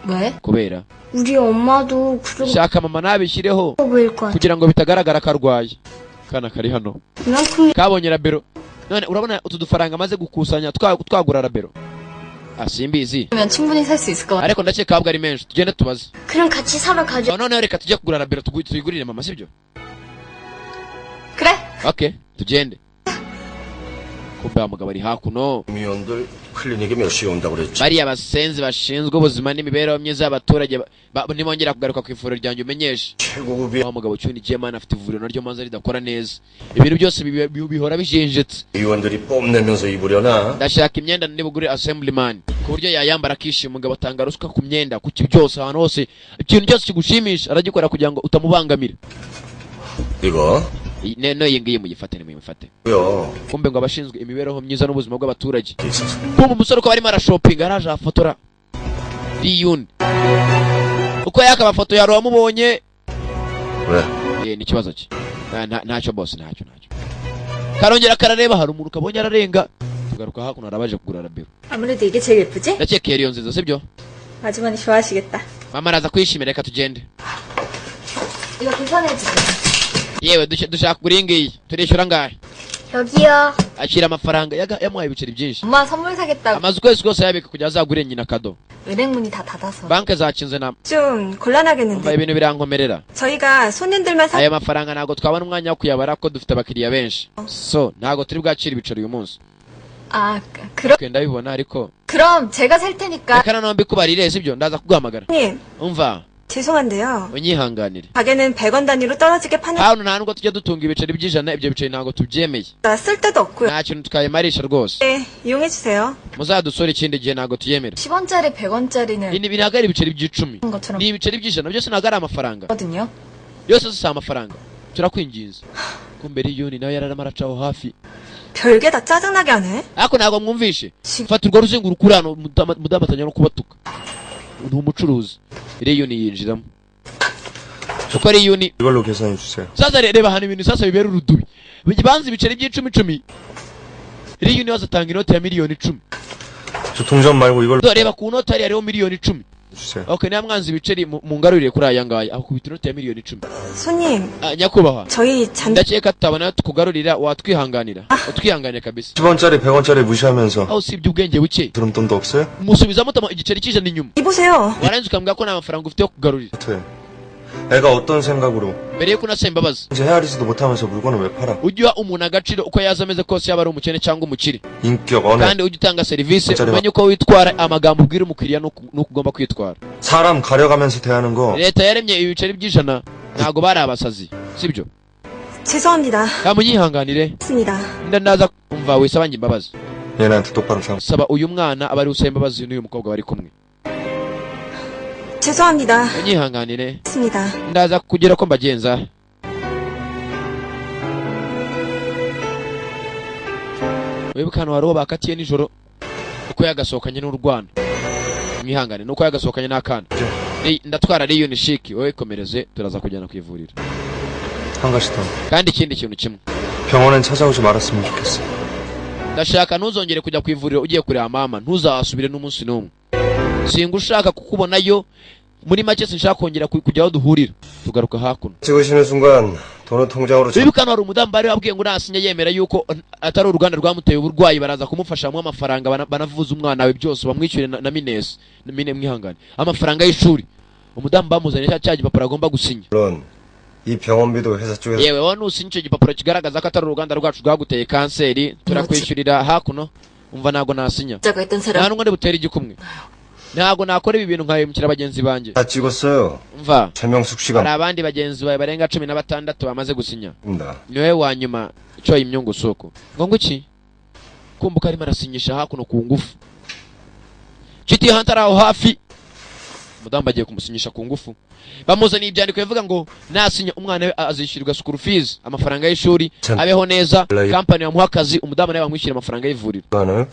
왜? kubera 우리 엄마도 그런 shaka mama nabishyireho 보일 것 같아. kugira ngo bitagaragara ko arwaye kana kari hano 그만큼 kabonye rabero none urabona utu dufaranga amaze gukusanya twagura rabero simbizi 그러면 충분히 살 수 있을 것 같아 ariko ndakeka kabwa ari menshi tugende tubaze 그럼 같이 사러 가자. none reka tujye kugura rabero tuyigurire mama sibyo 그래 okay tugende kumbe amugabo ari hakuno 미원들 클리닉에 몇 시에 온다고 그랬지? bariya basenzi bashinzwe ubuzima n'imibereho myiza y'abaturage nimongera kugaruka ku ivuriro ryanjye umenyeshe 최고급이 mugabo cyuni Gemana afite ivuriro naryo manza ridakora neza ibintu byose bihora bijenjetse 의원들이 뽐내면서 입으려나? ndashaka imyenda nibugure assemblyman ku buryo yayambara akishima umugabo atanga ruswa ku myenda ku byose ahantu hose ikintu cyose kigushimisha aragikora kugira ngo utamubangamira 이거? no yingiye muyifate nimuyifate 요. kumbe ngo abashinzwe imibereho myiza n'ubuzima bw'abaturage kumbe umusore uko barimo arashopinga araje afotora Riyun uko yakabafoto yari wamubonye 왜? ni ikibazo cye ntacyo boss ntacyo karongera karareba hari umuntu kabonye ararenga tugaruka hakuno arabaje kugura rabero 아무래도 이게 제일 예쁘지? ndakeka iyo nziza sibyo 아주머니 좋아하시겠다 mama araza kwishimira reka tugende 이거 계산해주세요 yewe dushaka kuri ngiyi turishyura ngahe 여기요. akira amafaranga yamuhaye ibiceri byinshi 엄마 선물 사겠다고 amazu kwezi kose yabika kugira azagure nyina kado 은행문이 다 닫아서 banke zakinze na 좀 곤란하겠는데. ibintu birankomerera 저희가 손님들만 사 aya mafaranga ntago twabona umwanya wo kuyabara ko dufite abakiriya benshi so ntago turi bwakira ibiceri uyu munsi 아 그럼 ndabibona ariko 그럼 제가 살 테니까 reka noneho mbikubarire sibyo ndaza kuguhamagara 님, umva 죄송한데요. unyihanganire 가게는 100원 단위로 떨어지게 파는 hano nta nubwo tujya dutunga ibiceri by'ijana ibyo biceri ntago tubyemeye 쓸 데도 없고요. nta kintu twayimarisha rwose 네, 이용해 주세요. muzadusore ikindi gihe ntago tuyemera 10원짜리 100원짜리는 ibi ntago ari ibiceri by'icumi 것처럼 ni ibiceri by'ijana byose ntago ari amafaranga 거든요 byose si amafaranga turakwinginze kumbe Riyuni nawe yararama aracaho hafi 별게 다 짜증나게 하네. ariko ntago mwumvishe fata urwo ruzenguruko uri hano mudamatanya no kubatuka ni umucuruzi Riyuni yinjiramo uko Riyuni 이걸로 계산해 주세요. sasa reba hano ibintu sasa bibera urudubi banze ibiceri by'icumi Riyuni wazatanga inoti ya miliyoni 10 저 동전 말고 이걸로 reba ku noti hariho miliyoni 10 주세요. okay niba mwanze ibiceri mungarurire kuri aya ngaya aho kubita inoti ya miliyoni 10 손님, nyakubahwa 저희 ndakeka tutabona tukugarurira watwihanganira utwihanganira kabisa 10원짜리 100원짜리 무시하면서 aho usibye ubwenge buke 드럼 돈도 없어요? musubizamo tamo igiceri cy'ijana inyuma 이보세요. waranze ukambwira ko nta mafaranga ufite yo kugarurira 네. 애가 어떤 생각으로 mbere yuko unasaba imbabazi 이제 헤아리지도 못하면서 물건을 왜 팔아? ujya uha umuntu agaciro uko yaza ameze kose yaba ari umukene cyangwa umukire 인격 언어 kandi ujya utanga serivisi Nsari- umenye uko witwara amagambo ubwira umukiriya nuko ugomba kwitwara 사람 가려가면서 대하는 거 leta yaremye ibiceri by'ijana ntago bari abasazi sibyo 죄송합니다. kamunyihanganire 했습니다. ndaza umva wisaba njye imbabazi 얘네한테 똑바로 상 saba uyu mwana aba ari usaba imbabazi n'uyu mukobwa bari kumwe 죄송합니다. unyihanganire 했습니다. ndaza kugira ko mbagenza wibuka hano hari uwo bakatiye nijoro uko yagasohokanye n'urwana mwihangane nuko yagasohokanye n'akana ndatwara Riyuni shiki wowe komereze turaza kujyana ku ivuriro 한 가지 더 kandi ikindi kintu kimwe 병원엔 찾아오지 말았으면 좋겠어. ndashaka ntuzongere kujya ku ivuriro ugiye kureba mama ntuzahasubire n'umunsi n'umwe singa ushaka kukubonayo muri make sinshaka kongera kujyaho duhurira tugaruka hakuno 찍으시는 순간 돈은 통장으로 wibuka hano hari umudamu bari babwiye ngo nasinya yemera yuko atari uruganda rwamuteye uburwayi baraza kumufasha mu amafaranga banavuza umwana we byose bamwishyure na minesi mwihangane amafaranga y'ishuri umudamu bamuzanye cya gipapuro agomba gusinya 물론 이 병원비도 회사 쪽에서 yewe wowe nusinya icyo gipapuro kigaragaza ko atari uruganda rwacu rwaguteye kanseri turakwishyurira hakuno umva ntago nasinya 자고 했던 nta 사람 n'umwe butere igikumwe ntago nakora ibi bintu nkabimukira bagenzi banjye. 다 찍었어요. Umva. 최명숙 씨가 hari abandi bagenzi bawe barenga 16 bamaze gusinya. 입니다. niwe wa nyuma cyo imyungu soko. ngo nguki? kumbuka arimo arasinyisha hakuno ku ngufu. City Hunter aho hafi. Mudamu bagiye kumusinyisha ku ngufu. Bamuzaniye ibyandiko bivuga ngo nasinya umwana we azishyurirwa school fees, amafaranga y'ishuri, abeho neza, company yamuha akazi, umudamu nawe bamwishyura amafaranga y'ivuriro. 하나요?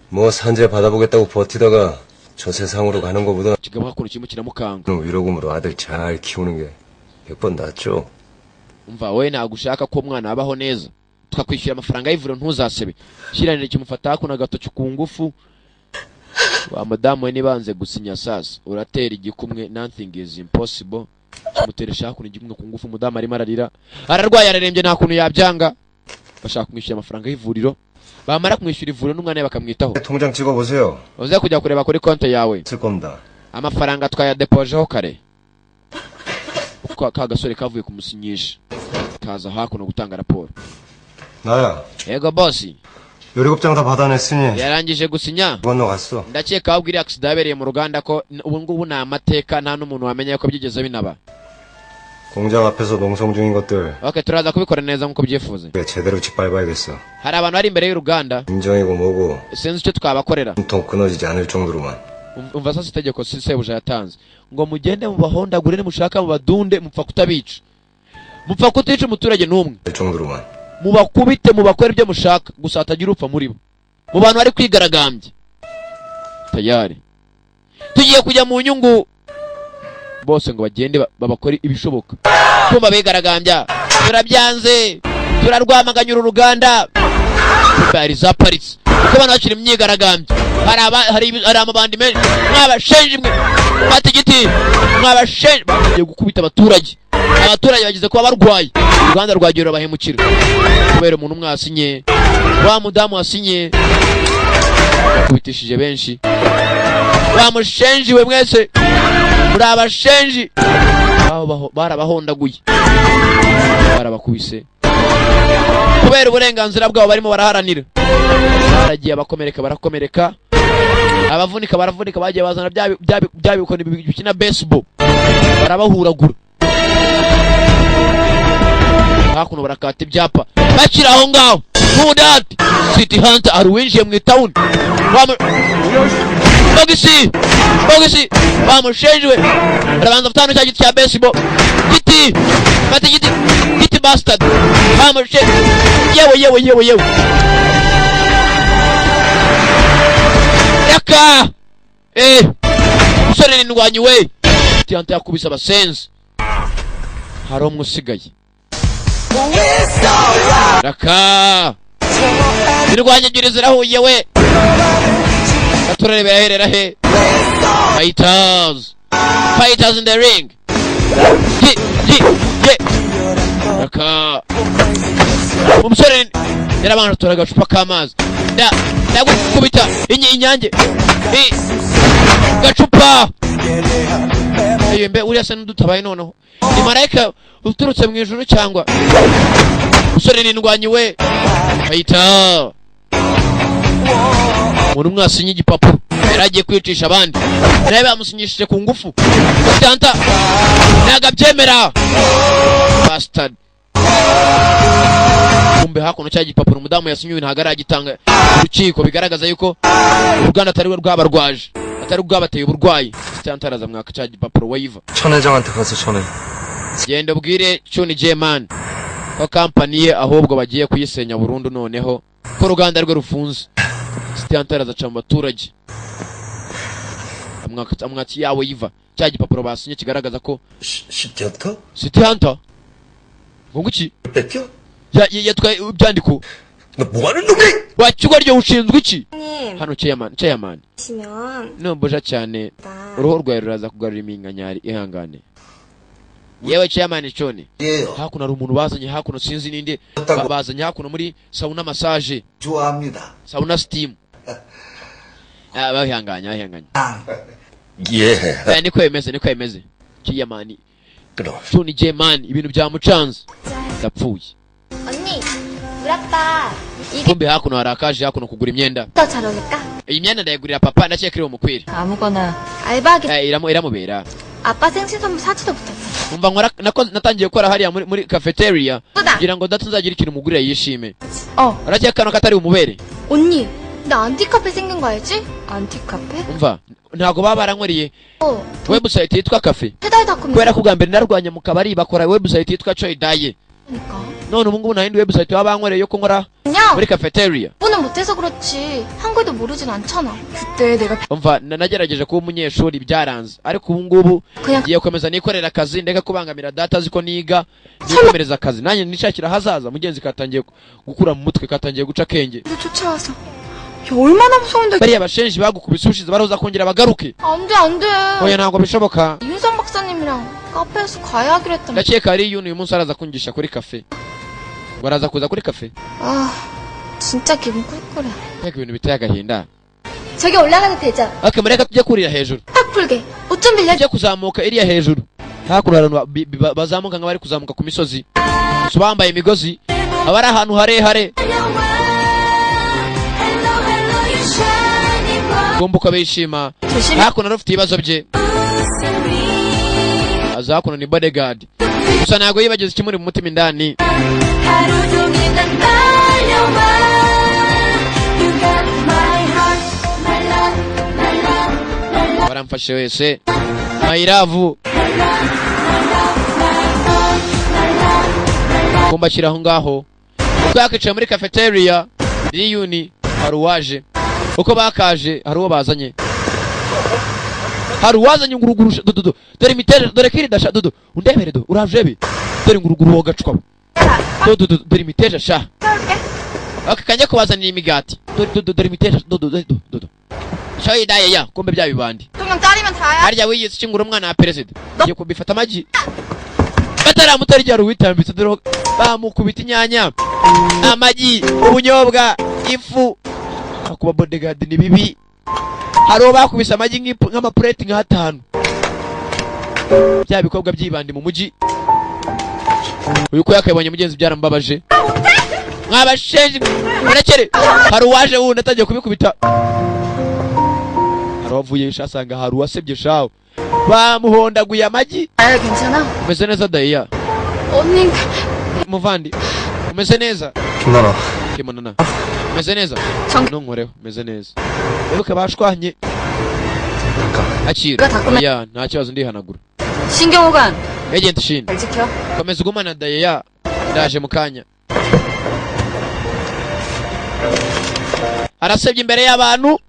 뭐 산재 받아보겠다고 버티다가 저 세상으로 가는 거보다 kigabo hakuno kimwe kiramukanga. 위로금으로 아들 잘 키우는 게 100번 낫죠. umva we nagushaka ko umwana abaho neza, tukakwishyura amafaranga y'ivuriro ntuzasebe. Shiranire kimufata hakuno agatoki ku ngufu. Wa madamu we nibanze gusinya sasa uratera igikumwe, nothing is impossible. Muteresha hakuno igikumwe ku ngufu, umudamu arimo ararira, ararwaye ararembye, nta kuntu yabyanga. Bashaka kumwishyura amafaranga y'ivuriro, bamara kumwishyura ivuriro n'umwana we bakamwitaho. 통장 찍어보세요. uze kujya kureba kuri konti yawe 쓸 겁니다. amafaranga twayadepojeho kare. ka gasore kavuye kumusinyisha kaza hakuno gutanga raporo. 나야. Yego boss. 요리급장 다 받아냈으니 yarangije gusinya. 건너갔어. ndakeka ahubwo iri accident yabereye mu ruganda ko ubu ngubu ni amateka, nta n'umuntu wamenye ko byigeze binaba. 공장 앞에서 농성 중인 것들 Okay, turaza kubikora neza nk'uko byifuze. 제대로 짓밟아야겠어. hari abantu bari imbere y'uruganda 인정이고 뭐고 sinzi icyo twabakorera. 통 끊어지지 않을 정도로만. umva sasa itegeko sebuja yatanze ngo mugende mubahondagure, mushaka mubadunde, mupfa kutabica, mupfa kutica umuturage n'umwe, 정도로만. mubakubite, mubakore ibyo mushaka, gusa hatagira upfa muri bo. mu bantu bari kwigaragambya tayari tugiye kujya mu nyungu bose ngo bagende babakore ibishoboka. kumva bigaragambya, turabyanze, turarwamaganya uru ruganda. bari za Paris uko abantu bakiri imyigaragambya, hari amabandi menshi, mwabashenje mwe fata igiti, mwabashenje bagiye gukubita abaturage bagize kuba barwaye. uruganda rwagiye rubahemukira kubera umuntu mwasinye, wa mudamu wasinye kubitishije benshi. bamushenje we mwese, muri abashenji barabahondaguye, barabakubise kubera uburenganzira bwabo barimo baraharanira. baragiye abakomereka barakomereka, abavunika baravunika, bagiye bazana bya bikoni bikina baseball barabahuragura. hakuno barakata ibyapa bakira aho ngaho. Mudati City Hunter ari winjiye mu town. Bogisi bamushenjwe, barabanza mutano cya giti cya baseball, giti fata giti bastard, bamushenjwe. yewe yaka musore n'indwanyi we. City Hunter yakubise abasenzi, hari umwe usigaye. raka indwanyi ebyiri zirahuye we. turarebe yaherera he. Fighters in the ring. raka umusore yarabanje tora agacupa k'amazi, ndagukubita inyange gacupa. mbe uriya se n'udutabaye noneho ni marayika uturutse mu ijuru cyangwa? umusore n'indwanyi we Fighter. umuntu mwasinye igipapuro yaragiye kwicisha abandi, nawe bamusinyishije ku ngufu. Tanta nagabyemera bastard. kumbe hakuno cya gipapuro umudamu yasinyiwe ntago aragitanga urukiko, bigaragaza yuko uruganda atari rwabarwaje, atari rwabateye uburwayi. Tanta araza mwaka cya gipapuro waiver. 천 회장한테 가서 전해. genda ubwire Chuni J-Man ko company ye ahubwo bagiye kuyisenya burundu, noneho ko uruganda rwe rufunze. Tanta araza aca mu baturage amwati yawe yiva cya gipapuro basinye kigaragaza ko City Hunter ngo nguki yatwaye ibyandiko. wakigwa ryo ushinzwe iki hano? Chairman nomboja cyane, uruho rwawe ruraza kugarura iminkanyari, ihangane. yewe Chairman Choni, hakuno ari umuntu bazanye hakuno, sinzi ninde bazanye hakuno muri sauna massage, sauna steam. bahanganya niko yemeze Chairman Choni J-Man, ibintu byamucanze ndapfuye. 언니, 우리 아빠 kumbe hakuno harakaje hakuno kugura imyenda. 더 잘 어울릴까? iyi myenda ndayigurira papa ndakeka iri umukwire. 아무거나. 알바하겠. iramubera. 아빠 생신 선물 사지도 못했어. umva nkora natangiye gukora hariya muri cafeteria kugira ngo data nzagira ikintu mugurira yishime. Urakeka kano katari umubere? 언니, 나 안티카페 생긴 거 알지? 안티카페? umva ntago baba barankoreye website yitwa cafe 해달닷컴. kubera ko bwa mbere narwanya mu kabari bakora website yitwa choidaye. none ubu ngubu nta yindi website baba bankoreye yo kunkora muri cafeteria. 공부는 못해서 그렇지 한글도 모르진 않잖아. 그때 내가 umva nagerageje kuba umunyeshuri byaranze ariko ubu ngubu ngiye gukomeza nikorera akazi ndeka kubangamira data ziko niga nikomereza akazi nanjye nishakira hazaza mugenzi katangiye gukura mu mutwe katangiye guca kenge. 쫓아와서 야, 얼마나 무서운데. bariya bashenji bagukubise ushize baroza kongera bagaruke. 안돼. oya ntabwo bishoboka. 이윤성 박사님이랑 카페에서 가야 하기로 했던. ndakeka ari uyu munsi araza kungisha kuri cafe. ngo araza kuza kuri cafe. 진짜 기분 꿀꿀해. mbega ibintu biteye agahinda. 저기 올라가도 되죠? okay mureka tujye kurira hejuru. 딱 풀게. 옷 좀 빌려. tujye kuzamuka iriya hejuru. hakuno abantu bazamuka nk'abari kuzamuka ku misozi. so bambaye imigozi. aba ari ahantu harehare. kumbuka bishima. hakuno rufite ibibazo bye. aza hakuno ni bodyguard. gusa ntabwo yibagize ikimuri mu mutima indani. baramfashe wese mayiravu kumba kiri aho ngaho uko yakicaye muri cafeteria riyuni hari uwaje uko bakaje hari uwo bazanye hari uwazanye nguruguru dodo dore imiteja dore kiri dasha dodo undebere do uravyebi dore nguruguru wo gacwa dodo dore imiteja sha akakanye kubazanira imigati dodo dore imiteja dodo dodo shayi daye ya kumbe bya bibandi 그냥 짜리면 다야. harya wiyise kingura umwana wa president giye kubifata amagi batara mutari rya ruwitambitse dore bamukubita inyanya amagi ubunyobwa ifu akuba bodyguard ni bibi haro bakubise amagi nk'amapureti nka 5 bya bikobwa byibandi mu muji uyu ko yakayibonye mugenzi byarambabaje mwabashenje murekere hari uwaje wundi atagiye kubikubita haravuye shasanga hari uwasebye shawo bamuhondaguye amagi. 괜찮아? umeze neza Daya? 언니 muvandi umeze neza? 김나나 Kimonana umeze neza? nonkoreho umeze neza wibuke bashwanye akira ya nta kibazo ndihanagura. 신경호관 agent Shin 잘 지켜. komeza ugumana Daya ndaje mu kanya. arasebye imbere y'abantu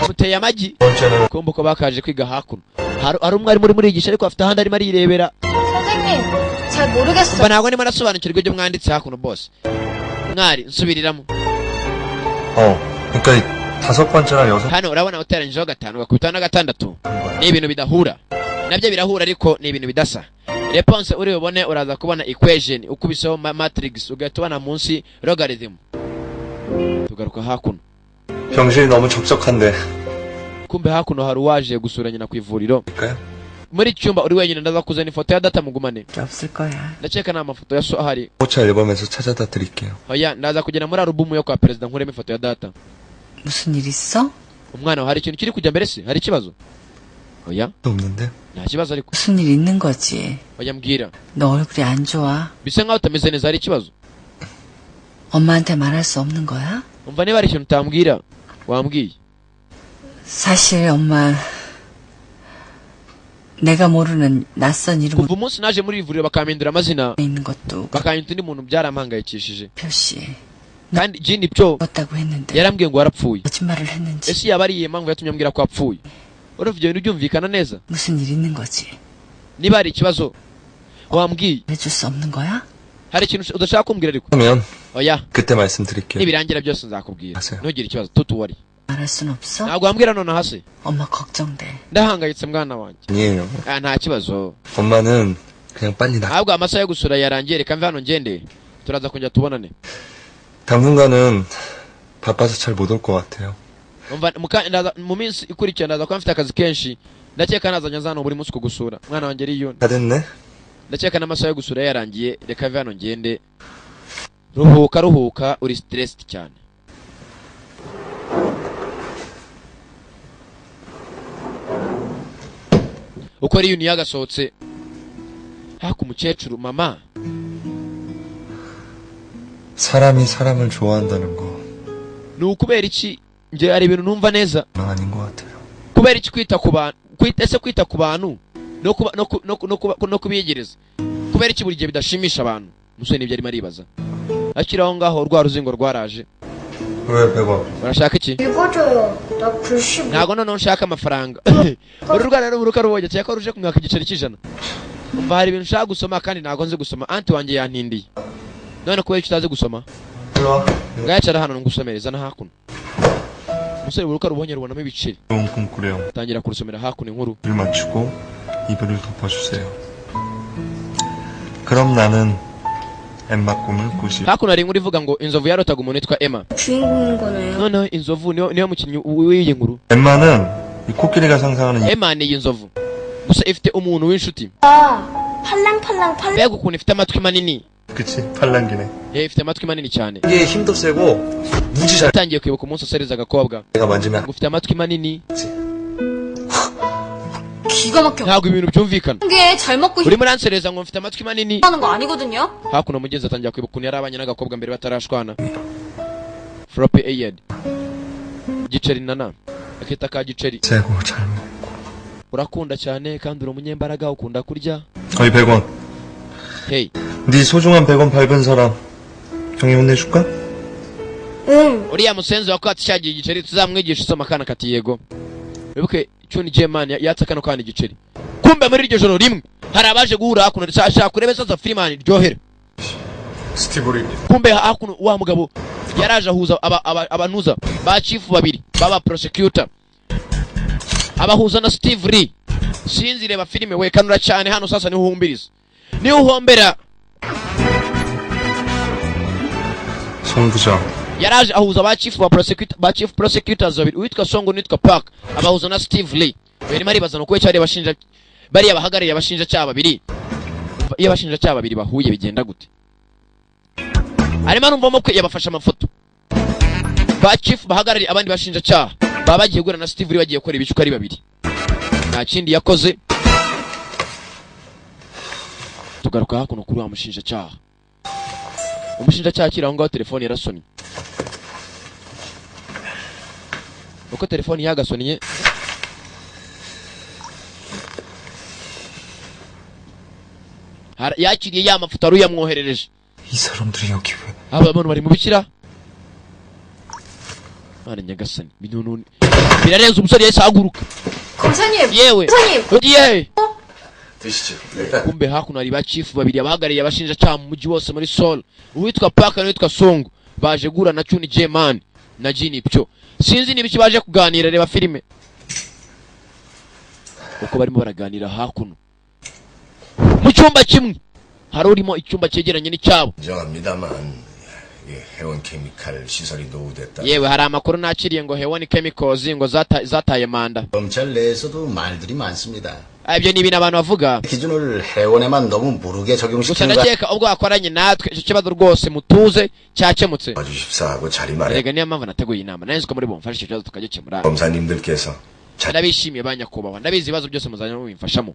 muteye amagi kumbuko bakaje kwiga hakuno hari umwe ari muri yigisha ariko afite ahandi arimo arirebera. 선생님 잘 모르겠어. ntabwo ndimo nasobanukirwa ibyo mwanditse hakuno boss mwari nsubiriramo. 그러니까 5번째랑 6. hano urabona uteranyijeho 5 ugakubitaho na 6 ni ibintu bidahura nabyo birahura ariko ni ibintu bidasa. response uri bubone uraza kubona equation ukubiseho matrix ugahita ubona munsi logarithm. tugaruka hakuno. 병실이 너무 적적한데. kumbe hakuno hari uwaje gusura nyina ku ivuriro. muri cyumba uri wenyine ndaza kuzana ifoto ya data mugumane. 없을 거야. ndakeka na amafoto ya so ahari. 호차 앨범에서 찾아다 드릴게요. oya ndaza kugenda muri album yo kwa president nkuremo ifoto ya data. 무슨 일 있어? umwana hari ikintu kiri kujya mbere se hari ikibazo? oya 없는데. nta kibazo ariko. 무슨 일 있는 거지? oya mbwira. 너 얼굴이 안 좋아. bisa nkaho utameze neza hari ikibazo? 엄마한테 말할 수 없는 거야? umva niba hari ikintu utambwira wambwiye. 사실 엄마 내가 모르는 낯선 이름으로 kuva umunsi naje muri ivuriro bakampindura amazina 있는 것도 bakanyita undi muntu byarampangayikishije. 표시 kandi Jini byo 죽었다고 했는데 yarambwiye ngo warapfuye. 거짓말을 했는지 ese yaba ariye mpamvu yatumye ambwira ko apfuye. urumva ibyo bintu byumvikana neza? 무슨 일 있는 거지? niba hari ikibazo wambwiye. 해줄 수 없는 거야? hari ikintu udashaka kumbwira ariko? 그러면 oya 그때 말씀드릴게요. nibirangira byose nzakubwira. 하세요. ntugire ikibazo tutuwari. 말할 순 없어? ntabwo wambwira none hasi. 엄마 걱정돼. ndahangayitse mwana wanjye. 아니에요. nta kibazo. 엄마는 그냥 빨리 나. ahubwo amasaha yo gusura yarangiye reka mve hano ngende turaza kongera tubonane. 당분간은 바빠서 잘 못 올 것 같아요. umva mu minsi ikurikira ndaza kuba mfite akazi kenshi ndakeka nazanya zano buri munsi kugusura mwana wanjye Riyuni. 다 됐네. ndakeka n'amasaha yo gusura yarangiye reka mve hano ngende. ruhuka uri stressed cyane. uko reunion yagasohotse haku umukecuru mama 사람이 사람을 좋아한다는 거 ni ukubera iki nje ari ibintu numva neza 아닌 것 같아요. kubera iki kwita ku bantu kwita ku bantu no kubiyegereza kubera iki buri gihe bidashimisha abantu umusore nibyo arimo aribaza akiraho ngaho rwa ruzingo rwaraje 왜 100원? urashaka iki 읽어줘요. 나 글씨 ntago noneho nshaka amafaranga uru rwana ruburuka rubonye cyako ruje kumwaka igiceri cy'ijana umva hari ibintu nshaka gusoma kandi ntago nzi gusoma anti wanjye yantindiye none kubera iki utazi gusoma ngayacara hano ngusomereza na hakuno umusore buruka rubonye rubonamo ibiceri 너무 꿈꾸래요. tangira kurusomera hakuno inkuru 일 맞추고 이별을 덮어주세요. 그럼 나는 엠마 꿈을 꾸시. hakuno hari inkuru ivuga ngo inzovu yarotaga umuntu witwa Emma 주인공인 거네요. noneho inzovu niyo mukinnyi w'iyi nkuru 엠마는 이 코끼리가 상상하는 Emma ni iyi nzovu gusa ifite umuntu w'inshuti 팔랑팔랑 mbega ukuntu ifite amatwi manini 그치 팔랑기네. ifite amatwi manini cyane 이게 힘도 세고 무지 잘. yatangiye kwibuka umunsi asereza agakobwa 내가 만지면 ufite amatwi manini 기가 막혀. ntabwo ibintu byumvikana 이게 잘 먹고 urimo uransereza ngo mfite amatwi manini 하는 거 아니거든요. hakuno mugenzi atangira kwibuka ukuntu yari abanye n'agakobwa mbere batarashwana Floppy Ayed Giceri nana akita ka Giceri 세고 잘 먹고. urakunda cyane kandi uri umunyembaraga ukunda kurya 거의 100원. hey 네 소중한 100원 밟은 사람 형이 혼내줄까? 응. uriya musenzi wakwatse cyagiye igiceri tuzamwigisha usoma akana kati yego wibuke Chuni Jeman yatse kano kana igiceri kumbe muri iryo joro rimwe hari abaje guhura hakuno ashaka kurebe sasa Freeman ryohera 스티브 kumbe hakuno wa mugabo yaraje ahuza abanuza ba chief babiri baba prosecutor abahuza na Steve Lee sinzi reba filime we kanura cyane hano sasa niho uhumbiriza niho uhombera 송 부장. yaraje ahuza ba chief prosecutors babiri witwa Songo nitwa Park abahuza na Steve Lee barimo aribaza no kuba cyari bashinja bari abahagarariye abashinja cyaha babiri iyo abashinja cyaha babiri bahuye bigenda gute arimo numva ko yabafasha amafoto ba chief bahagarariye abandi bashinja cyaha baba bagiye gura na Steve Lee bagiye gukora ibicuka ari babiri nta kindi yakoze tugaruka hakuno kuri wa mushinja cyaha umushinja cyaha kiraho ngaho telefone yarasonye uko telefone yagasoniye yakiriye ya mafoto ari yamwoherereje 이 사람들이 여기 왜? abantu bari mu bikira Mana nyagasani binununi birarenze umusore yese ahaguruka 검사님. yewe 검사님. ugiye 드시죠. kumbe hakuno hari ba chief babiri abahagarariye abashinja cyaha mu mujyi wose muri Seoul uwitwa Park n'uwitwa Song baje gura na Chuni Jeman na Jin Pyo sinzi niba baje kuganira reba filime uko barimo baraganira hakuno mu cyumba kimwe hari urimo icyumba cyegeranye n'icyabo 인정합니다만 해원 케미칼 시설이 노후됐다. yewe hari amakuru nakiriye ngo Hewon Chemicals ngo zataye manda 검찰 내에서도 말들이 많습니다. ibyo ni ibintu abantu bavuga 기준을 해원에만 너무 무르게 gusa 적용시키는 거 ndakeka ubwo akoranye natwe icyo kibazo rwose mutuze cyakemutse 와주십사하고 자리 마련. erega niyo mpamvu nateguye inama nari nzi ko muri bumfashe icyo kibazo tukagikemura 검사님들께서 ndabishimiye ba nyakubahwa ndabizi ibibazo byose muzajya mubimfashamo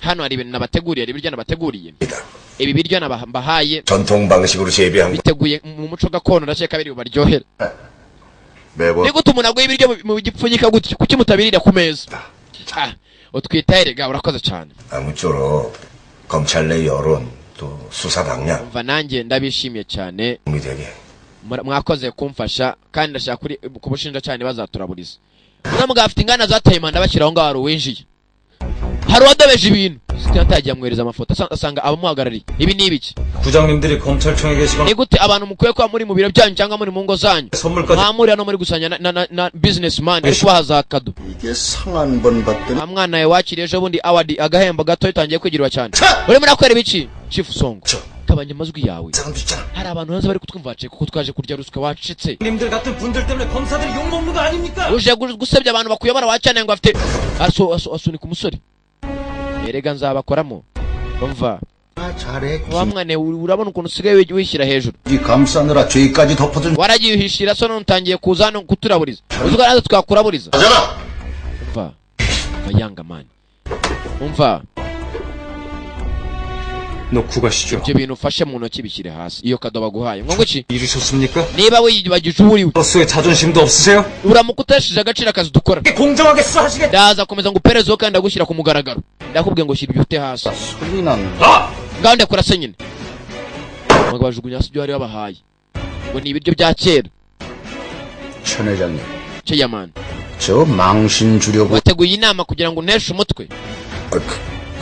hano hari ibintu nabateguriye hari ibiryo nabateguriye ibi biryo nabahaye 전통 방식으로 재배한 거. biteguye mu muco gakondo ndakeka biri bubaryohere 매번 ni gute umuntu aguye ibiryo mu gipfunyika gutya kuki mutabirira ku meza utwitaye rega urakoze cyane 아무쪼록 검찰 내 여론 또 수사 방향 umva nanjye ndabishimiye cyane 도움이 되게. mwakoze kumfasha kandi ndashaka ku bushinjacyaha bazaturaburiza uno mugabo afite ingana zataye manda bashyiraho ngaho hari uwinjiye hari uwadobeje ibintu sinatagiye amwereza amafoto asanga abamuhagarariye ibi ni ibiki 부장님들이 검찰청에 계시거나 ni gute abantu mukwiye kuba muri mu biro byanyu cyangwa muri mu ngo zanyu 선물까지 mwamuri hano muri gusanya na businessman ari kubaha za kado 이게 상한 번 받더니 mwana yawe wakiriye ejo bundi award agahembo gato itangiye kwigirwa cyane urimo nakora ibiki chief Song kabanye amazwi yawe hari abantu hanze bari kutwumva baciye kuko twaje kurya ruswa wacitse 님들 같은 분들 때문에 검사들이 욕먹는 거 아닙니까? uje gusebya abantu bakuyobora wacane ngo afite asunika umusore erega nzabakoramo umva 잘해. wa mwana urabona ukuntu usigaye wishyira hejuru 이 감싸느라 죄까지 덮어준 waragiye uhishira so none utangiye kuza hano kuturaburiza uzi ko natwe twakuraburiza umva yanga mani umva 놓고 가시죠. ibyo bintu ufashe mu ntoki bishyire hasi iyo kado baguhaye ngo iki 이러셨습니까? niba wiyibagije uburiwe 버스의 자존심도 없으세요? uramuka utesheje agaciro akazi dukora 공정하게 수하시겠. ndaza komeza ngo uperezeho kandi ndagushyira ku mugaragaro ndakubwiye ngo shyira ibyo ufite hasi 소리 난다. ngaho ndakora se nyine ngo bajugunya hasi ibyo bari babahaye ngo ni ibiryo bya kera 천 회장님, Chairman 저 망신 주려고. wateguye inama kugira ngo unteshe umutwe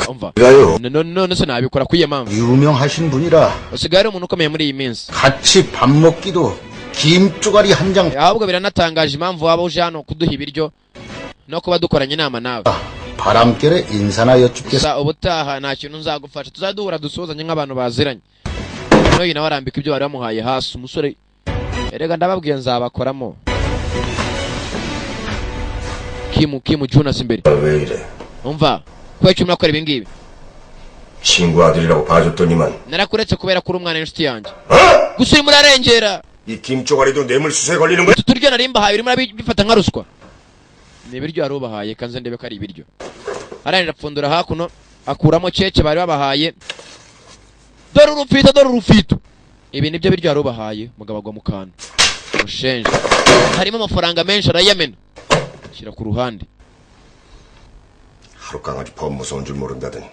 umva 가요. none se nabikora kuri iyo mpamvu 유명하신 분이라 usigaye ari umuntu ukomeye muri iyi minsi 같이 밥 먹기도 김 쪼가리 한 장. ahubwo biranatangaje impamvu waba uje hano kuduha ibiryo no kuba dukoranye inama nawe 바람결에 인사나 여쭙겠어. gusa ubutaha nta kintu nzagufasha tuzaduhura dusuhuzanye nk'abantu baziranye noneho nawe arambika ibyo bari bamuhaye hasi umusore erega ndababwiye nzabakoramo kimu Jonas imbere 왜 이래? umva kubera icyo murakora ibi ngibi 친구 아들이라고 봐줬더니만 narakuretse kubera ko uri umwana w'inshuti yanjye gusa urimo urarengera 이 김조가리도 뇌물수수에 걸리는 거야? utu turyo nari mbahaye urimo urabifata nka ruswa ni ibiryo wari ubahaye kanze ndebe ko ari ibiryo arangije apfundura hakuno akuramo keke bari babahaye dore urufito ibi nibyo biryo wari ubahaye mugabo agwa mu kantu mushenje harimo amafaranga menshi arayamena shyira ku ruhande 하루 강아지 법 무서운 줄 모른다더니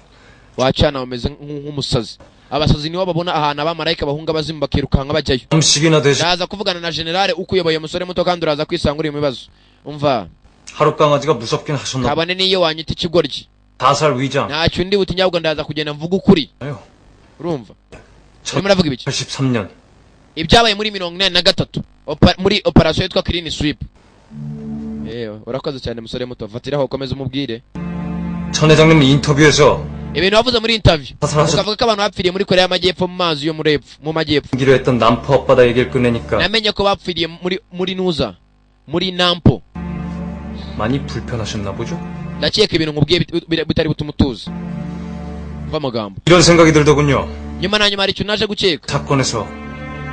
wacana bameze nk'umusazi abasazi nibo babona ahantu abamarayika bahunga abazimu bakirukanka bajyayo 음식이나 되시. ndaza kuvugana na generale uko uyoboye umusore muto kandi uraza kwisanga uri mu bibazo umva 하루 강아지가 무섭긴 하셨나. kabone niyo wanyita ikigoryi 다살 위장. ntacyo ndi butinya ahubwo ndaza kugenda mvuga ukuri 아유. urumva urimo uravuga ibiki 83년. ibyabaye muri 83 muri operation yitwa clean sweep urakoze cyane musore muto fatiraho ukomeza umubwire 천 회장님 인터뷰에서 ibintu wavuze muri interview 사살하셨. ukavuga ko abantu bapfiriye muri Korea y'Amajyepfo mu mazi yo mu majyepfo 기로 했던 남포 앞바다 얘기를 꺼내니까 namenye ko bapfiriye muri nuza muri nampo 많이 불편하셨나 보죠? ndakeka ibintu nkubwiye bitari butuma utuza kuva amagambo 이런 생각이 들더군요. nyuma na nyuma hari ikintu naje gukeka 사건에서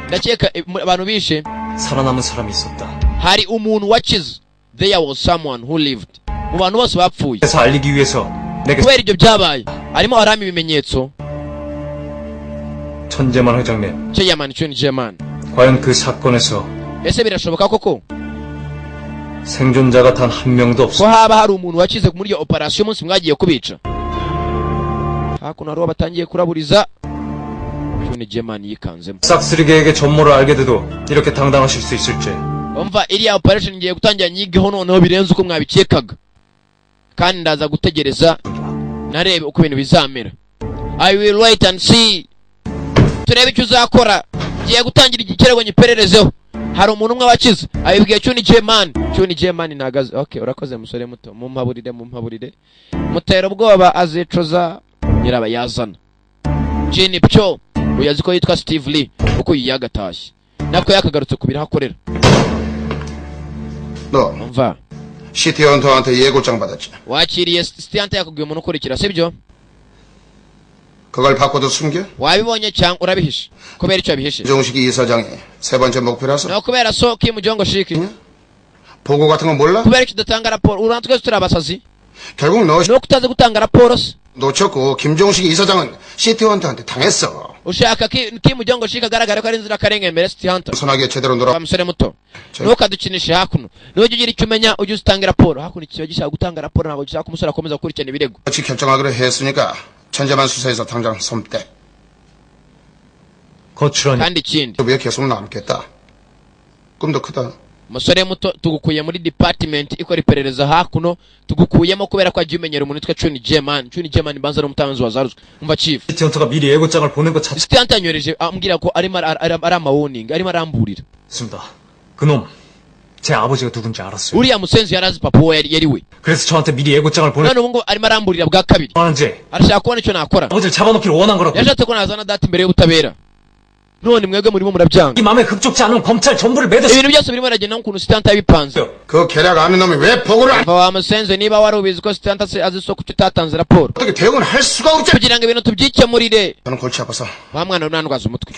ndakeka abantu bishe 살아남은 사람이 있었다. hari umuntu wakize there was someone who lived mu bantu bose bapfuye 그래서 알리기 위해서 내게 kubera ibyo byabaye arimo arama ibimenyetso 천재만 회장님. Chairman Chun 과연 그 사건에서 ese birashoboka koko 생존자가 단 한 명도 ko 없어. haba hari umuntu wakize muri iyo operation umunsi mwagiye kubica hakuno hariho batangiye kuraburiza Chun yikanzemo 싹쓸이계에게 전모를 알게 돼도 이렇게 당당하실 수 있을지. umva iriya operation ngiye gutangira nyigeho noneho birenze uko mwabikekaga kandi ndaza gutegereza narebe uko ibintu bizamera I will wait and see turebe icyo uzakora ngiye gutangira igikirego nyipererezeho hari umuntu umwe wakize abibwiye Chun Jman nagaze okay urakoze musore muto mumpaburire mutera ubwoba azicuza nyirabayazana Jin Pyo uyazi ko yitwa Steve Lee uko yiyagatashye nako yakagarutse kubira hakorera 너 umva 시티헌터한테 예고장 받았지. wakiriye Stiante yakubwiye umuntu ukurikira sibyo 그걸 받고도 숨겨? wabibonye cyangwa urabihishe kubera icyo yabihishe 김종식이 이사장이 세 번째 목표라서. no kubera so Kim Jong Shiki 보고 같은 거 몰라? kubera icyo udatanga raporo urantwe turi abasazi 결국 너 no kutaza gutanga raporo se 놓쳤고 김종식이 이사장은 시티헌터한테 당했어. ushaka Kim Jong Shiki agaragara ko ari inzirakarengane mbere Stiante 선하게 제대로 놀아. musore muto ntukadukinishe hakuno nujya ugira icyo umenya ujye utange raporo hakuno kiba gishaka gutanga raporo ntabwo gishaka umusore akomeza gukurikirana ibirego 같이 결정하기로 했으니까 천재만 수사해서 당장 손대. 거칠하니 kandi ikindi 왜 계속 남겠다. 꿈도 크다. musore muto tugukuye muri department ikora iperereza hakuno tugukuyemo kubera ko agiye umenyera umuntu witwa Chun Jman banza ari umutanzi wa zaruzwe umva chief 시티헌터가 미리 예고장을 보낸 것 자체. Stiante yanyoreje ambwira ko arimo amawarning arimo aramburira 있습니다. 그놈 제 아버지가 누군지 알았어요. uriya musenzi yarazi papa we yari we 그래서 저한테 미리 예고장을 보내. none ubu ngo arimo aramburira bwa kabiri 하는지 arashaka kubona icyo nakora 아버지를 잡아놓기를 원한 거라고. yashatse ko nazana data imbere y'ubutabera none mwebwe murimo murabyanga 이 마음에 급족지 않으면 검찰 전부를 매듯이. ibintu byose birimo biragenda nk'ukuntu Stiante yabipanze 그 계략 아는 놈이 왜 보고를 안? wa musenzi niba wari ubizi ko Stiante azi so kuki utatanze raporo 어떻게 대응을 할 수가 없지? kugira ngo ibintu tubyikemurire 저는 골치 아파서 wa mwana unandwaza umutwe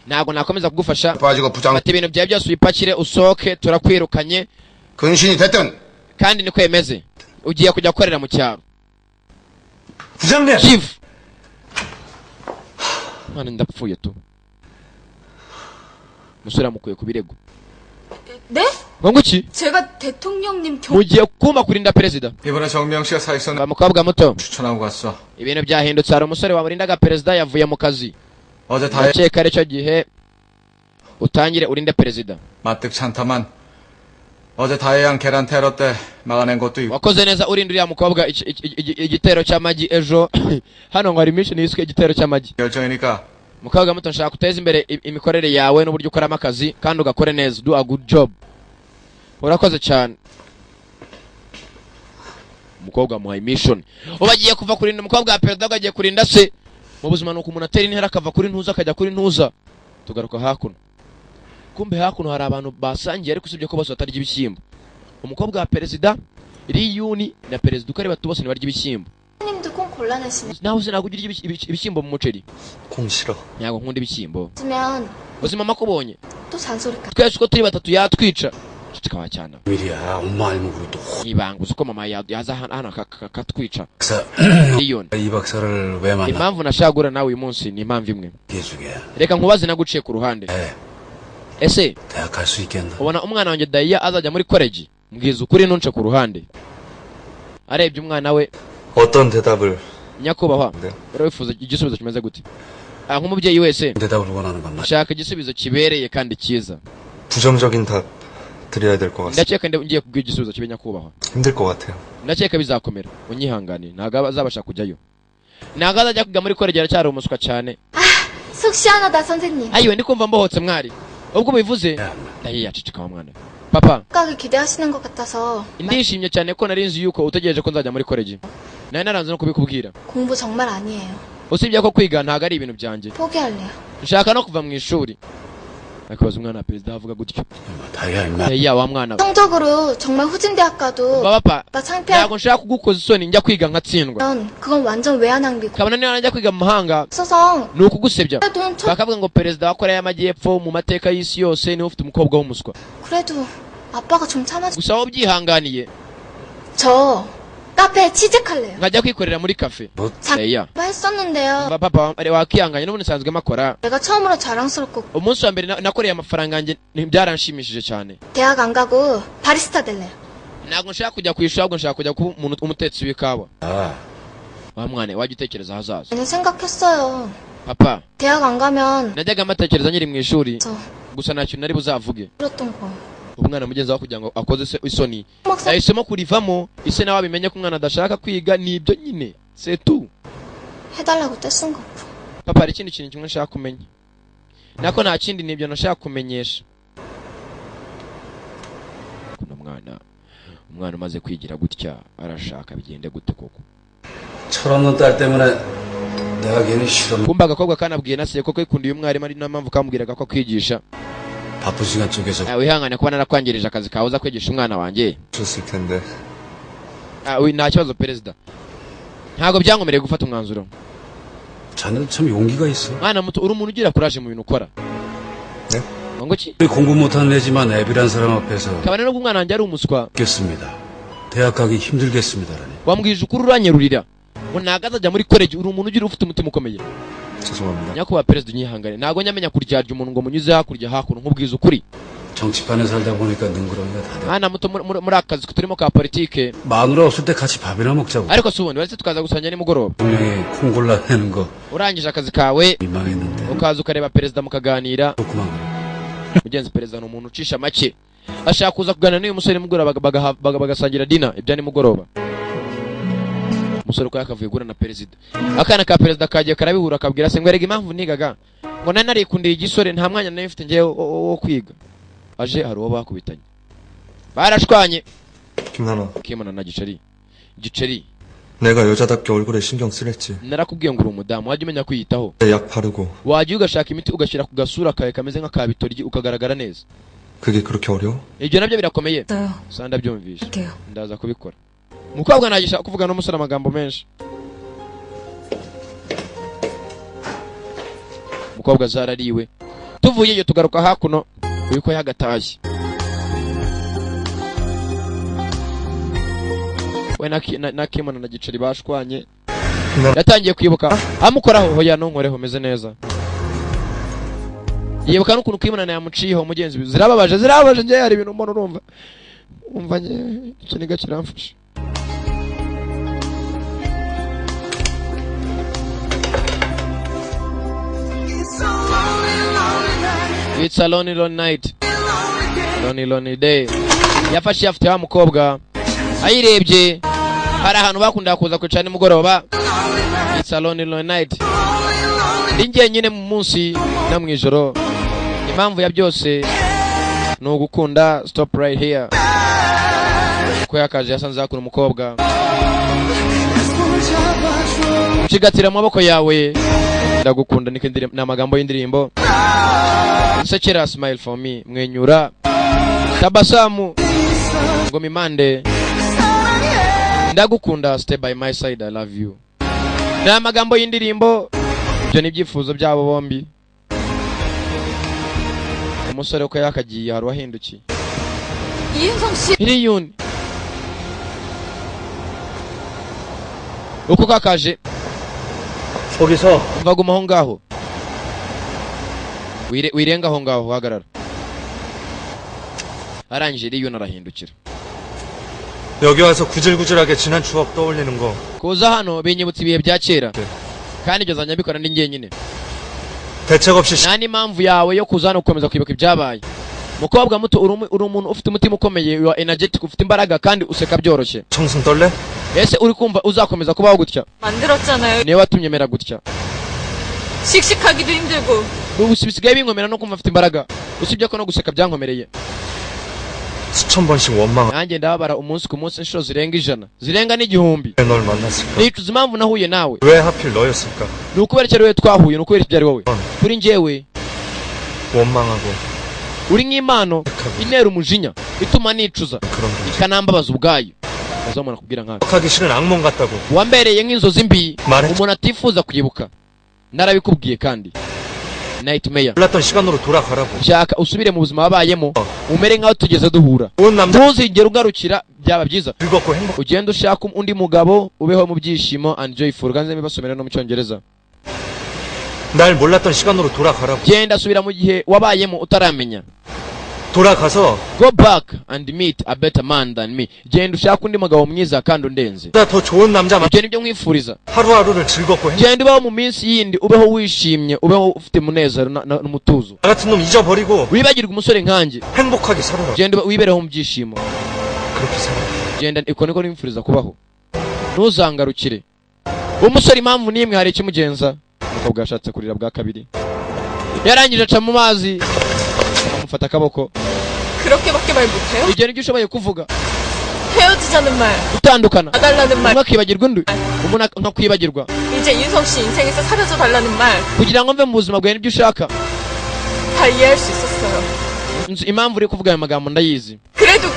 ntabwo nakomeza kugufasha 빠지고 부장 ati ibintu byawe byose ubipakire usohoke turakwirukanye 근신이 됐든 kandi niko yemeze ugiye kujya gukorera mu cyaro 부장님! chief mwana ndapfuye tu musore amukuye ku birego 네? ngo 제가 대통령님 mugiye kuma kurinda perezida 이번에 정명 씨가 사익선 umukobwa muto 추천하고 갔어. ibintu byahindutse hari umusore wamurindaga perezida yavuye mu kazi 어제 다혜 ndakeka aricyo gihe utangire urinde perezida 마뜩치 않다만 어제 다혜양 계란 테러 때 막아낸 것도 있고 wakoze neza urinda uriya mukobwa igitero cy'amagi ejo hano ngo hari mission yiswe igitero cy'amagi 결정이니까 mukobwa muto nshaka guteza imbere imikorere yawe n'uburyo ukoramo akazi kandi ugakore neza do a good job urakoze cyane umukobwa muhaye mission ubagiye kuva kurinda umukobwa wa perezida ugagiye kurinda se mu buzima nuko umuntu atera intera akava kuri ntuza akajya kuri ntuza tugaruka hakuno kumbe hakuno hari abantu basangiye ariko usibye ko bose batarya ibishyimbo umukobwa wa perezida Riyuni na perezida uko ari batu bose ntibarya ibishyimbo 님도 꼭 골라내시면 nawe sinakugira ibishyimbo mu muceri 콩 싫어. nyago nkunda ibishyimbo 면 ubuzima makubonye 또 잔소리까 twese uko turi batatu yatwica tukaba cyane 미리야 엄마 알먹으로 또 ibanguza uko mama yaza hano akatwica 박사 Riyuni 이 박사를 왜 만나 impamvu nashagura nawe uyu munsi ni impamvu imwe 예주게 reka nkubaze naguciye ku ruhande ese 대학 갈 수 있겠나 ubona umwana wanjye Daya azajya muri college mbwiza ukuri nunce ku ruhande arebye umwana we 어떤 대답을? nyakubahwa urabifuza igisubizo kimeze gute nk'umubyeyi wese 대답을 원하는 건 shaka igisubizo kibereye kandi cyiza 부정적인 답 드려야 될 것 같습니다. ndakeka ngiye kubwira igisubizo kibe nyakubahwa 힘들 것 같아요. ndakeka bizakomera unyihangane ntago azabasha kujyayo ntago azajya kwiga muri college aracyari umuswa cyane 속 시원하다 선생님 ayiwe ndi kumva mbohotse mwari ubwo bivuze Daya yacicika wa mwana papa 각을 기대하시는 것 같아서 ndishimye cyane ko nari nzi yuko utegereje ko nzajya muri college nari naranze no kubikubwira 공부 정말 아니에요 usibye ko kwiga ntago ari ibintu byanjye 포기할래요 nshaka no kuva mu ishuri akabaza umwana wa perezida avuga gutyo 다혜야 임마 Daya wa mwana 성적으로 정말 후진대학 가도 papa 나 창피할 ntago nshaka kugukoza isoni njya kwiga nkatsindwa 면 그건 완전 외환 낭비고 kabona niba najya kwiga mu mahanga 없어서 ni ukugusebya 돈 bakavuga ngo perezida wa koreya y'amajyepfo mu mateka y'isi yose niwe ufite umukobwa w'umuswa 그래도 아빠가 좀 참아주 gusa wowe ubyihanganiye 저 카페에 취직할래요 nkajya kwikorera muri kafe Daya 했었는데요 papa wakihanganye n'ubundi nsanzwe makora 내가 처음으로 자랑스럽고 umunsi wa mbere nakoreye amafaranga yanjye byaranshimishije cyane 대학 안 가고 바리스타 될래요 ntabwo nshaka kujya ku ishuri ahubwo nshaka kujya kuba umuntu umutetsi w'ikawa wa mwana wajya utekereza ahazaza 저는 생각했어요 papa 대학 안 가면 najyaga mbatekereza nkiri mu ishuri 저 gusa nta kintu nari buzavuge 그랬던 거 umwana mugenzi wawe kugira ngo akoze isoni yahisemo kurivamo ise nawe abimenye ko umwana adashaka kwiga nibyo nyine setu 해달라고 떼쓴 거 papa hari ikindi kintu kimwe nshaka kumenya nako nta kindi nibyo nashaka kumenyesha kuno umwana umaze kwigira gutya arashaka bigende gute koko 철없는 딸 때문에 내가 괜히 싫어 kumba agakobwa kanabwiye nasiye koko ikundiye umwarimu ari mpamvu kamubwiraga ko kwigisha 바쁜 시간 쪽에서 wihangane kuba narakwangirije akazi kawe uza kwigisha umwana wanjye 줬을 텐데. nta kibazo perezida ntabwo byankomereye gufata umwanzuro 자네도 참 용기가 있어 mwana muto uri umuntu ugira kuraje mu bintu ukora 네? ngo ki 공부 못하는 애지만 애비란 사람 앞에서 kabane no umwana wanjye ari umuswa 겠습니다 대학 가기 힘들겠습니다라니 wambwije ukuri uranyerurira ngo ntago azajya muri college uri umuntu ugira ufite umutima ukomeye 죄송합니다. nyakubahwa perezida unyihangane ntago nyamenya kuryarya umuntu ngo munyuze hakurya hakuno nkubwiza ukuri 정치판에 살다 보니까 능그러기가 다 돼. mwana muto muri akazi turimo ka politike 마누라 없을 때 같이 밥이나 먹자고 ariko si ubundi waretse tukaza gusangira nimugoroba 분명히 콩 골라내는 거 urangije akazi kawe 민망했는데 ukaza ukareba perezida mukaganira 조그만 mugenzi perezida ni umuntu ucisha make ashaka kuza kuganira n'uyu musore nimugoroba bagasangira dina ibya nimugoroba umusore uko yakavuye gura na perezida akana ka perezida kagiye karabihura akabwira se ngo erega impamvu nigaga ngo nari narikundira igisore nta mwanya nari mfite ngewe wo kwiga aje hari uwo bakubitanye barashwanye 김나나, kimana na giceri 내가 여자답게 얼굴에 신경 쓰랬지. narakubwiye ngo uri umudamu wajya umenya kwiyitaho 약 바르고 wajya ugashaka imiti ugashyira ku gasura kawe kameze nk'akabitoryi ukagaragara neza 그게 그렇게 어려워? ibyo nabyo birakomeye sa ndabyumvisha ndaza kubikora umukobwa nagishaka kuvuga n'umusore amagambo menshi umukobwa zarariwe tuvuyeyo tugaruka hakuno uyu ko yagatashye we na kimana na giceri bashwanye yatangiye kwibuka amukoraho hoya ntunkoreho meze neza yibuka n'ukuntu kwimunana yamuciyeho mugenzi we zirababaje njye hari ibintu mbona urumva umva njye ikiniga kiramfasha It's a lonely night. Lonely day. Yafashe afite wa mukobwa. Ayirebye. Hari ahantu bakunda kuza kwicara nimugoroba. It's a lonely night. Ndingiye nyine mu munsi na mwijoro. Impamvu ya byose ni ugukunda stop right here. Ko yakaje yasanze akura umukobwa. Ucigatira amaboko yawe. Ndagukunda ni amagambo y'indirimbo. Sekera smile for me mwenyura tabasamu ngo mimande ndagukunda stay by my side I love you ni amagambo y'indirimbo ibyo ni byifuzo byabo bombi umusore uko yakagiye hari wahindukiye Iriyuni uko kakaje 거기서 mvaguma aho ngaho wirenga aho ngaho uhagarara arangije Iriyuni arahindukira 여기 와서 구질구질하게 지난 추억 떠올리는 거 kuza hano binyibutsa ibihe bya kera kandi ibyo zanya bikora ndi njyenyine 대책 없이 nta n'impamvu yawe yo kuza hano gukomeza kwibuka ibyabaye mukobwa muto uri umuntu ufite umutima ukomeye wa energetic ufite imbaraga kandi useka byoroshye 청순 떨래? ese uri kumva uzakomeza kubaho gutya 만들었잖아요. niwe watumye mera gutya 씩씩하기도 힘들고. ubu bisigaye binkomera no kumva afite imbaraga usibye ko no guseka byankomereye 수천 번씩 원망 nanjye ndababara umunsi ku munsi inshuro zirenga 100 zirenga n'igihumbi 널 만났을까? nicuza impamvu nahuye nawe 왜 하필 너였을까? ni ukubera icyo ariwe twahuye ni ukubera icyo ari wowe kuri njyewe 원망하고 uri nk'impano intera umujinya ituma nicuza ikanambabaza ubwayo azamana kubwira nkawe 하기 싫은 악몽 같다고 wambereye nk'inzozi mbi umuntu atifuza kuyibuka narabikubwiye kandi nightmare 몰랐던 시간으로 돌아가라고 shaka usubire mu buzima wabayemo umere nkaho tugeze duhura ntuzigere ugarukira byaba byiza 즐겁고 행복 ugenda ushaka undi mugabo ubeho mu byishimo and joyful ganze mbasomera no mu cyongereza 날 몰랐던 시간으로 돌아가라고 genda subira mu gihe wabayemo utaramenya 돌아가서 go back and meet a better man than me genda ushaka undi mugabo mwiza kandi undenze 더 좋은 남자 ibyo nibyo nkwifuriza 하루하루를 즐겁고 genda ubeho mu minsi yindi ubeho wishimye ubeho ufite munezero n'umutuzo 나 같은 놈 잊어버리고 wibagirwa umusore nkanjye 행복하게 살아라 genda wibereho mu byishimo 그렇게 살아 genda iko niko nimfuriza kubaho ntuzangarukire umusore impamvu nimwe hari ikimugenza umukobwa yashatse kurira bwa kabiri yarangije aca mu mazi amufata akaboko 그렇게밖에 말 못해요? ibyo nibyo ushoboye kuvuga 헤어지자는 말. gutandukana 나달라는 말. mwakibagirwa undi umuntu nkakwibagirwa 이제 인성 씨 인생에서 사라져 달라는 말. kugira ngo mve mu buzima bwawe nibyo ushaka 다 이해할 수 있었어요. impamvu uri kuvuga ayo magambo ndayizi 그래도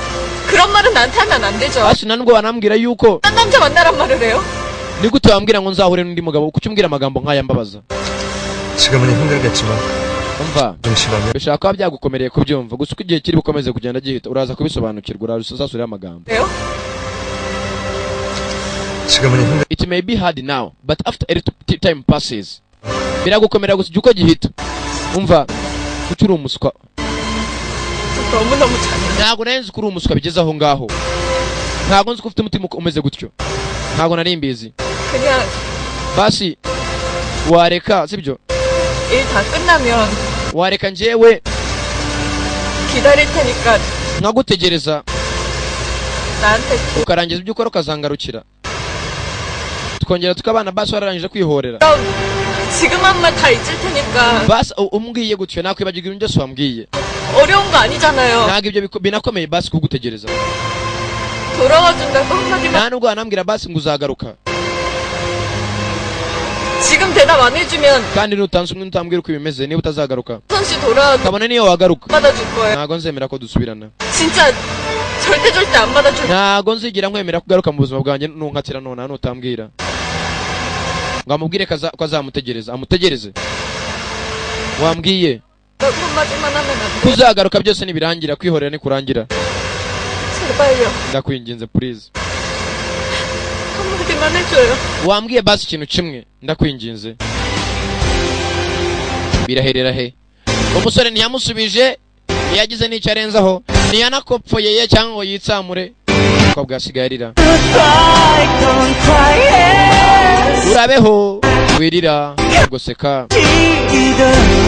그런 말은 나한테 하면 안 되죠. hasi nanubwo wanambwira yuko 딴 남자 만나란 말을 해요? ni gute wambwira ngo nzahure n'undi mugabo kuki umbwira amagambo nk'aya mbabaza 지금은 힘들겠지만 umva 좀 시간을 bishaka kuba byagukomereye kubyumva gusa uko igihe kiri bukomeze kugenda gihita uraza kubisobanukirwa uraza usasura amagambo 왜요? 지금은 힘들 it may be hard now but after a little time passes biragukomera gusa uko gihita umva kuki uri umuswa 너무너무 잘해. ntabwo nari nzi ko uri umuswa bigeze aho ngaho ntabwo nzi ko ufite umutima umeze gutyo ntabwo nari mbizi 그냥 basi wareka sibyo 일 다 끝나면 wareka njyewe 기다릴 테니까 nkagutegereza 나한테 ukarangiza ibyo ukora ukazangarukira tukongera tukabana basi wararangije kwihorera 그럼 지금 한 말 다 잊을 테니까 basi umbwiye gutyo nakwibagirwa ibintu byose wambwiye 어려운 거 아니잖아요. ntabwo ibyo binakomeye basi kugutegereza 돌아와 준다고 한마디만 nta nubwo wanambwira basi ngo uzagaruka 지금 대답 안 해주면 kandi nutambwira uko bimeze niba utazagaruka 선씨 돌아와도 kabone niyo wagaruka 받아줄 거예요. ntabwo nzemera ko dusubirana 진짜 절대 안 받아줄 ntabwo nzigira nkwemera kugaruka mu buzima bwanjye nunkatira nona nutambwira ngo amubwire ko azamutegereza amutegereze wambwiye 한마디만 하면 안 돼. kuzagaruka byose nibirangira kwihorera nikurangira 제발요. ndakwinginze please 한마디 한마디만 해줘요. wambwiye basi ikintu kimwe ndakwinginze. Biraherera he? Umusore ntiyamusubije, yagize n'icyo arenzaho, ntiyanakopfoyeye cyangwa ngo yitsamure. Umukobwa asigaye arira. Urabeho wirira guseka.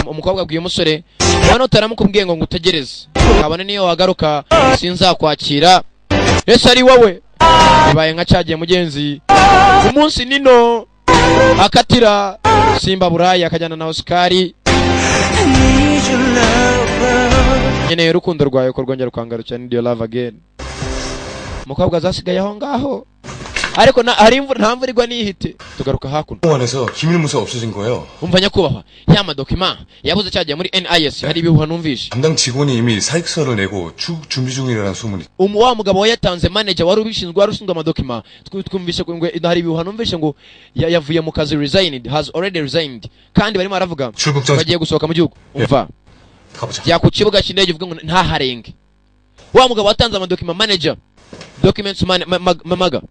Umukobwa abwiye umusore, hano utaramukubwiye ngo ngutegereze, kabone niyo wagaruka sinzakwakira. Ese ari wowe? Bibaye nka cyagiye mugenzi, umunsi nino akatira Simba Burayi akajyana na Oscari. Nyene urukundo rwawe ko rwongera rukangarukira ni love again. Umukobwa azasigaye aho ngaho, ariko hari imvura, nta mvura igwa nihite. Tugaruka hakuno. 공원에서 기밀 문서가 없어진 거예요. umva nyakubahwa, ya madokima yabuze cyagiye muri NIS, hari ibihuha numvishe. 담당 직원이 이미 사익서를 내고 출국 준비 중이라는 소문이. Wa mugabo yatanze manager wari ubishinzwe amadokima, twumvishe ngo hari ibihuha numvishe ngo yavuye mu kazi, resigned, has already resigned, kandi barimo aravuga bagiye gusohoka mu gihugu. Umva ya ku kibuga cy'indege uvuga ngo ntaharenge. Wa mugabo watanze amadokima, manager, documents mamaga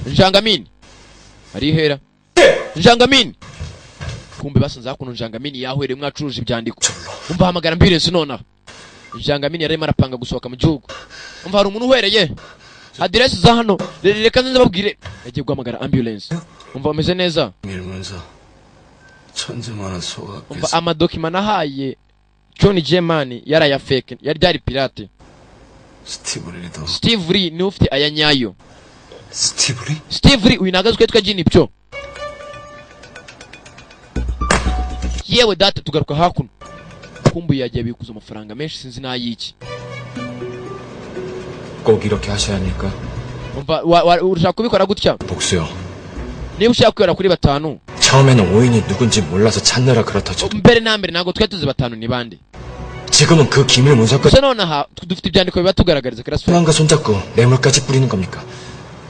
Njangamini arihera. Njangamini kumbe basanze hakuno Njangamini yahwere mwacuruje ibyandiko. Umva hamagara ambulance nona. Njangamini yarimo arapanga gusohoka mu gihugu. Umva hari umuntu uhwereye address za hano, reka nze babwire yagiye guhamagara ambulance. Umva ameze neza. 밀면서 천재만한 소가. Umva amadokima nahaye John Gemani yaraya fake, yari pirate. Steve Lee ni ufite aya nyayo. Steve Lee uyu nagazwe twa Jini byo. Yewe data tugaruka hakuno. Kumbu yagiye bikuza amafaranga menshi sinzi nayiki. 꼭 이렇게 하셔야 합니까? umva urashaka kubikora gutya? 복수요. niba ushaka kwera kuri batanu, 처음에는 오인이 누군지 몰라서 찾느라 그렇다 쳐도 mbere na mbere ntabwo twari tuzi batanu ni bande. 지금은 그 기밀 문서까지 gusa nonaha dufite ibyandiko bibatugaragariza karaswe. 순환과 손잡고 뇌물까지 뿌리는 겁니까?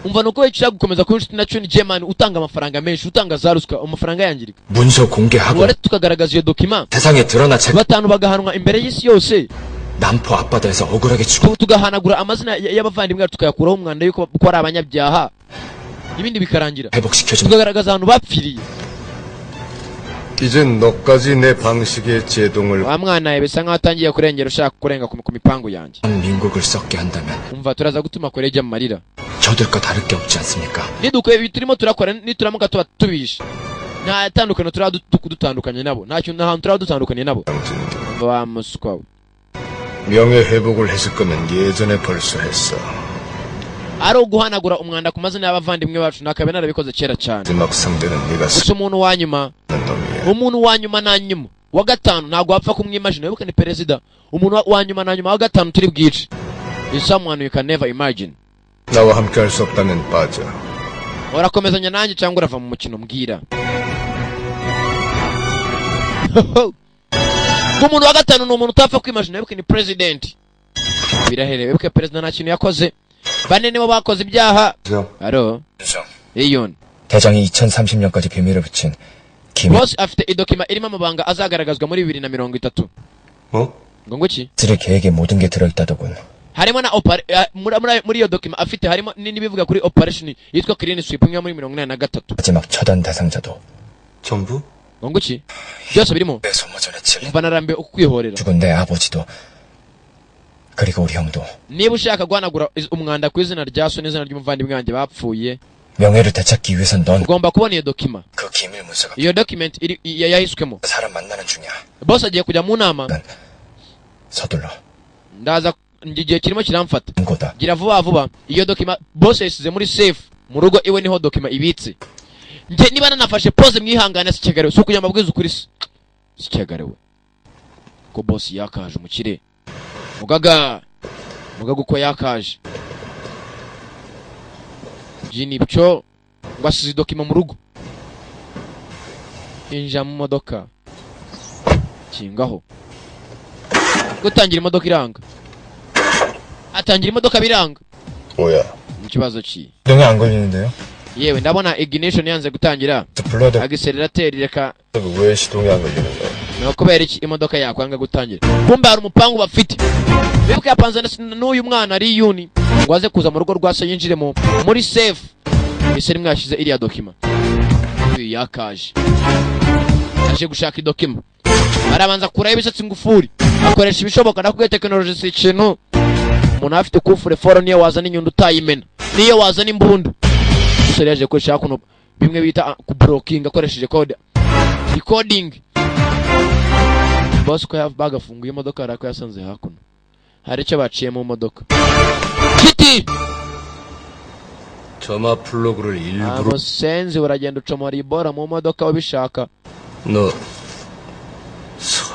umva nuko ushaka gukomeza kuba inshuti na John Gemani utanga amafaranga menshi, utanga za ruswa, amafaranga yangirika. 문서 공개하고 wari tukagaragaza iyo dokima 세상에 드러나 책 batanu bagahanwa imbere y'isi yose, 남포 앞바다에서 억울하게 죽어 tugahanagura amazina y'abavandimwe tukayakuraho umwanda yuko ari abanyabyaha, ibindi bikarangira. 회복시켜주면 tukagaragaza abantu bapfiriye. 이젠 너까지 내 방식의 제동을. wa mwana bisa nkaho atangiye kurengera ushaka kurenga ku mipango yanjye. 민국을 썩게 한다면 umva turaza gutuma kore ijya mu marira. 저들과 다를 게 없지 않습니까? nidukoye turimo turakora nituramuka tuba tubishe, nta tandukano turaba dutandukanye nabo, nta hantu turaba dutandukanye nabo. wa muswa 명예 회복을 했을 거면 예전에 벌써 했어. ari uguhanagura umwanda ku mazina y'abavandimwe bacu nakabe narabikoze kera cyane. 마지막 상대는 네가 gusa umuntu wa nyuma na nyuma wa gatanu ntabwo wapfa kumwimagine, wibuke ni perezida. umuntu wa nyuma na nyuma wa gatanu turi bwice is someone you can never imagine. 나와 함께 할 수 없다면 빠져. urakomezanya nanjye cyangwa urava mu mukino mbwira. umuntu wa gatanu ni umuntu utapfa kwimagine, wibuke ni president. birahere, wibuke perezida nta kintu yakoze, bane nibo bakoze ibyaha. aro iyon 대장이 2030년까지 비밀을 붙인 기밀 boss afite idokima irimo amabanga azagaragazwa muri 2030. 뭐? ngo nguki 들의 계획에 모든 게 들어있다더군. harimo na muri iyo dokima afite harimo n'ibivuga kuri operation yitwa clean sweep nyo muri 1983. 마지막 처단 대상자도 전부? ngo nguki byose birimo. 내 소모전에 칠 umva narambe ukwihorera. 죽은 내 아버지도 그리고 우리 형도 niba ushaka guhanagura umwanda ku izina rya so n'izina ry'umuvandimwe wanjye bapfuye, 명예를 되찾기 위해선 넌 ugomba kubona iyo dokima. 그 기밀 문서가 iyo document yahiswemo. 사람 만나는 중이야. boss agiye kujya mu nama. 서둘러. ndaza igihe kirimo kiramfata. ngoda gira vuba vuba. iyo dokima boss yasize muri safe mu rugo iwe, niho dokima ibitse. nje niba nanafashe pose mwihangane sikegare, so kujya mabwiza ukuri sikegare we ko boss yakaje umukire. mugaga uko yakaje Jini byo ngo asize dokima mu rugo. inja mu modoka kingaho gutangira imodoka iranga, atangira imodoka biranga. 뭐야? ikibazo ki 등에 안 걸리는데요? yewe ndabona ignition yanze gutangira, 불러야 accelerator reka. 왜 시동이 안 걸리는 거야? no kubera iki imodoka yakwanga gutangira? kumbe hari umupangu bafite. bibuka yapanze n'uyu mwana ari yuni ngo aze kuza mu rugo rwa so yinjire muri safe ese rimwe yashize iriya dokima uyu yakaje aje gushaka idokima arabanza kuraho ibisatsi ngufuri akoresha ibishoboka nakubwiye tekinoloji si ikintu umuntu afite kufure foro niyo wazana inyundo utayimena niyo wazana imbunda umusore yaje gukoresha kuno bimwe bita kubroking akoresheje code decoding boss ko bagafunguye imodoka arako yasanze hakuno hari icyo baciye mu modoka kiti 점화 플러그를 일부러 senzi uragenda ucomora ibora mu modoka wabishaka 너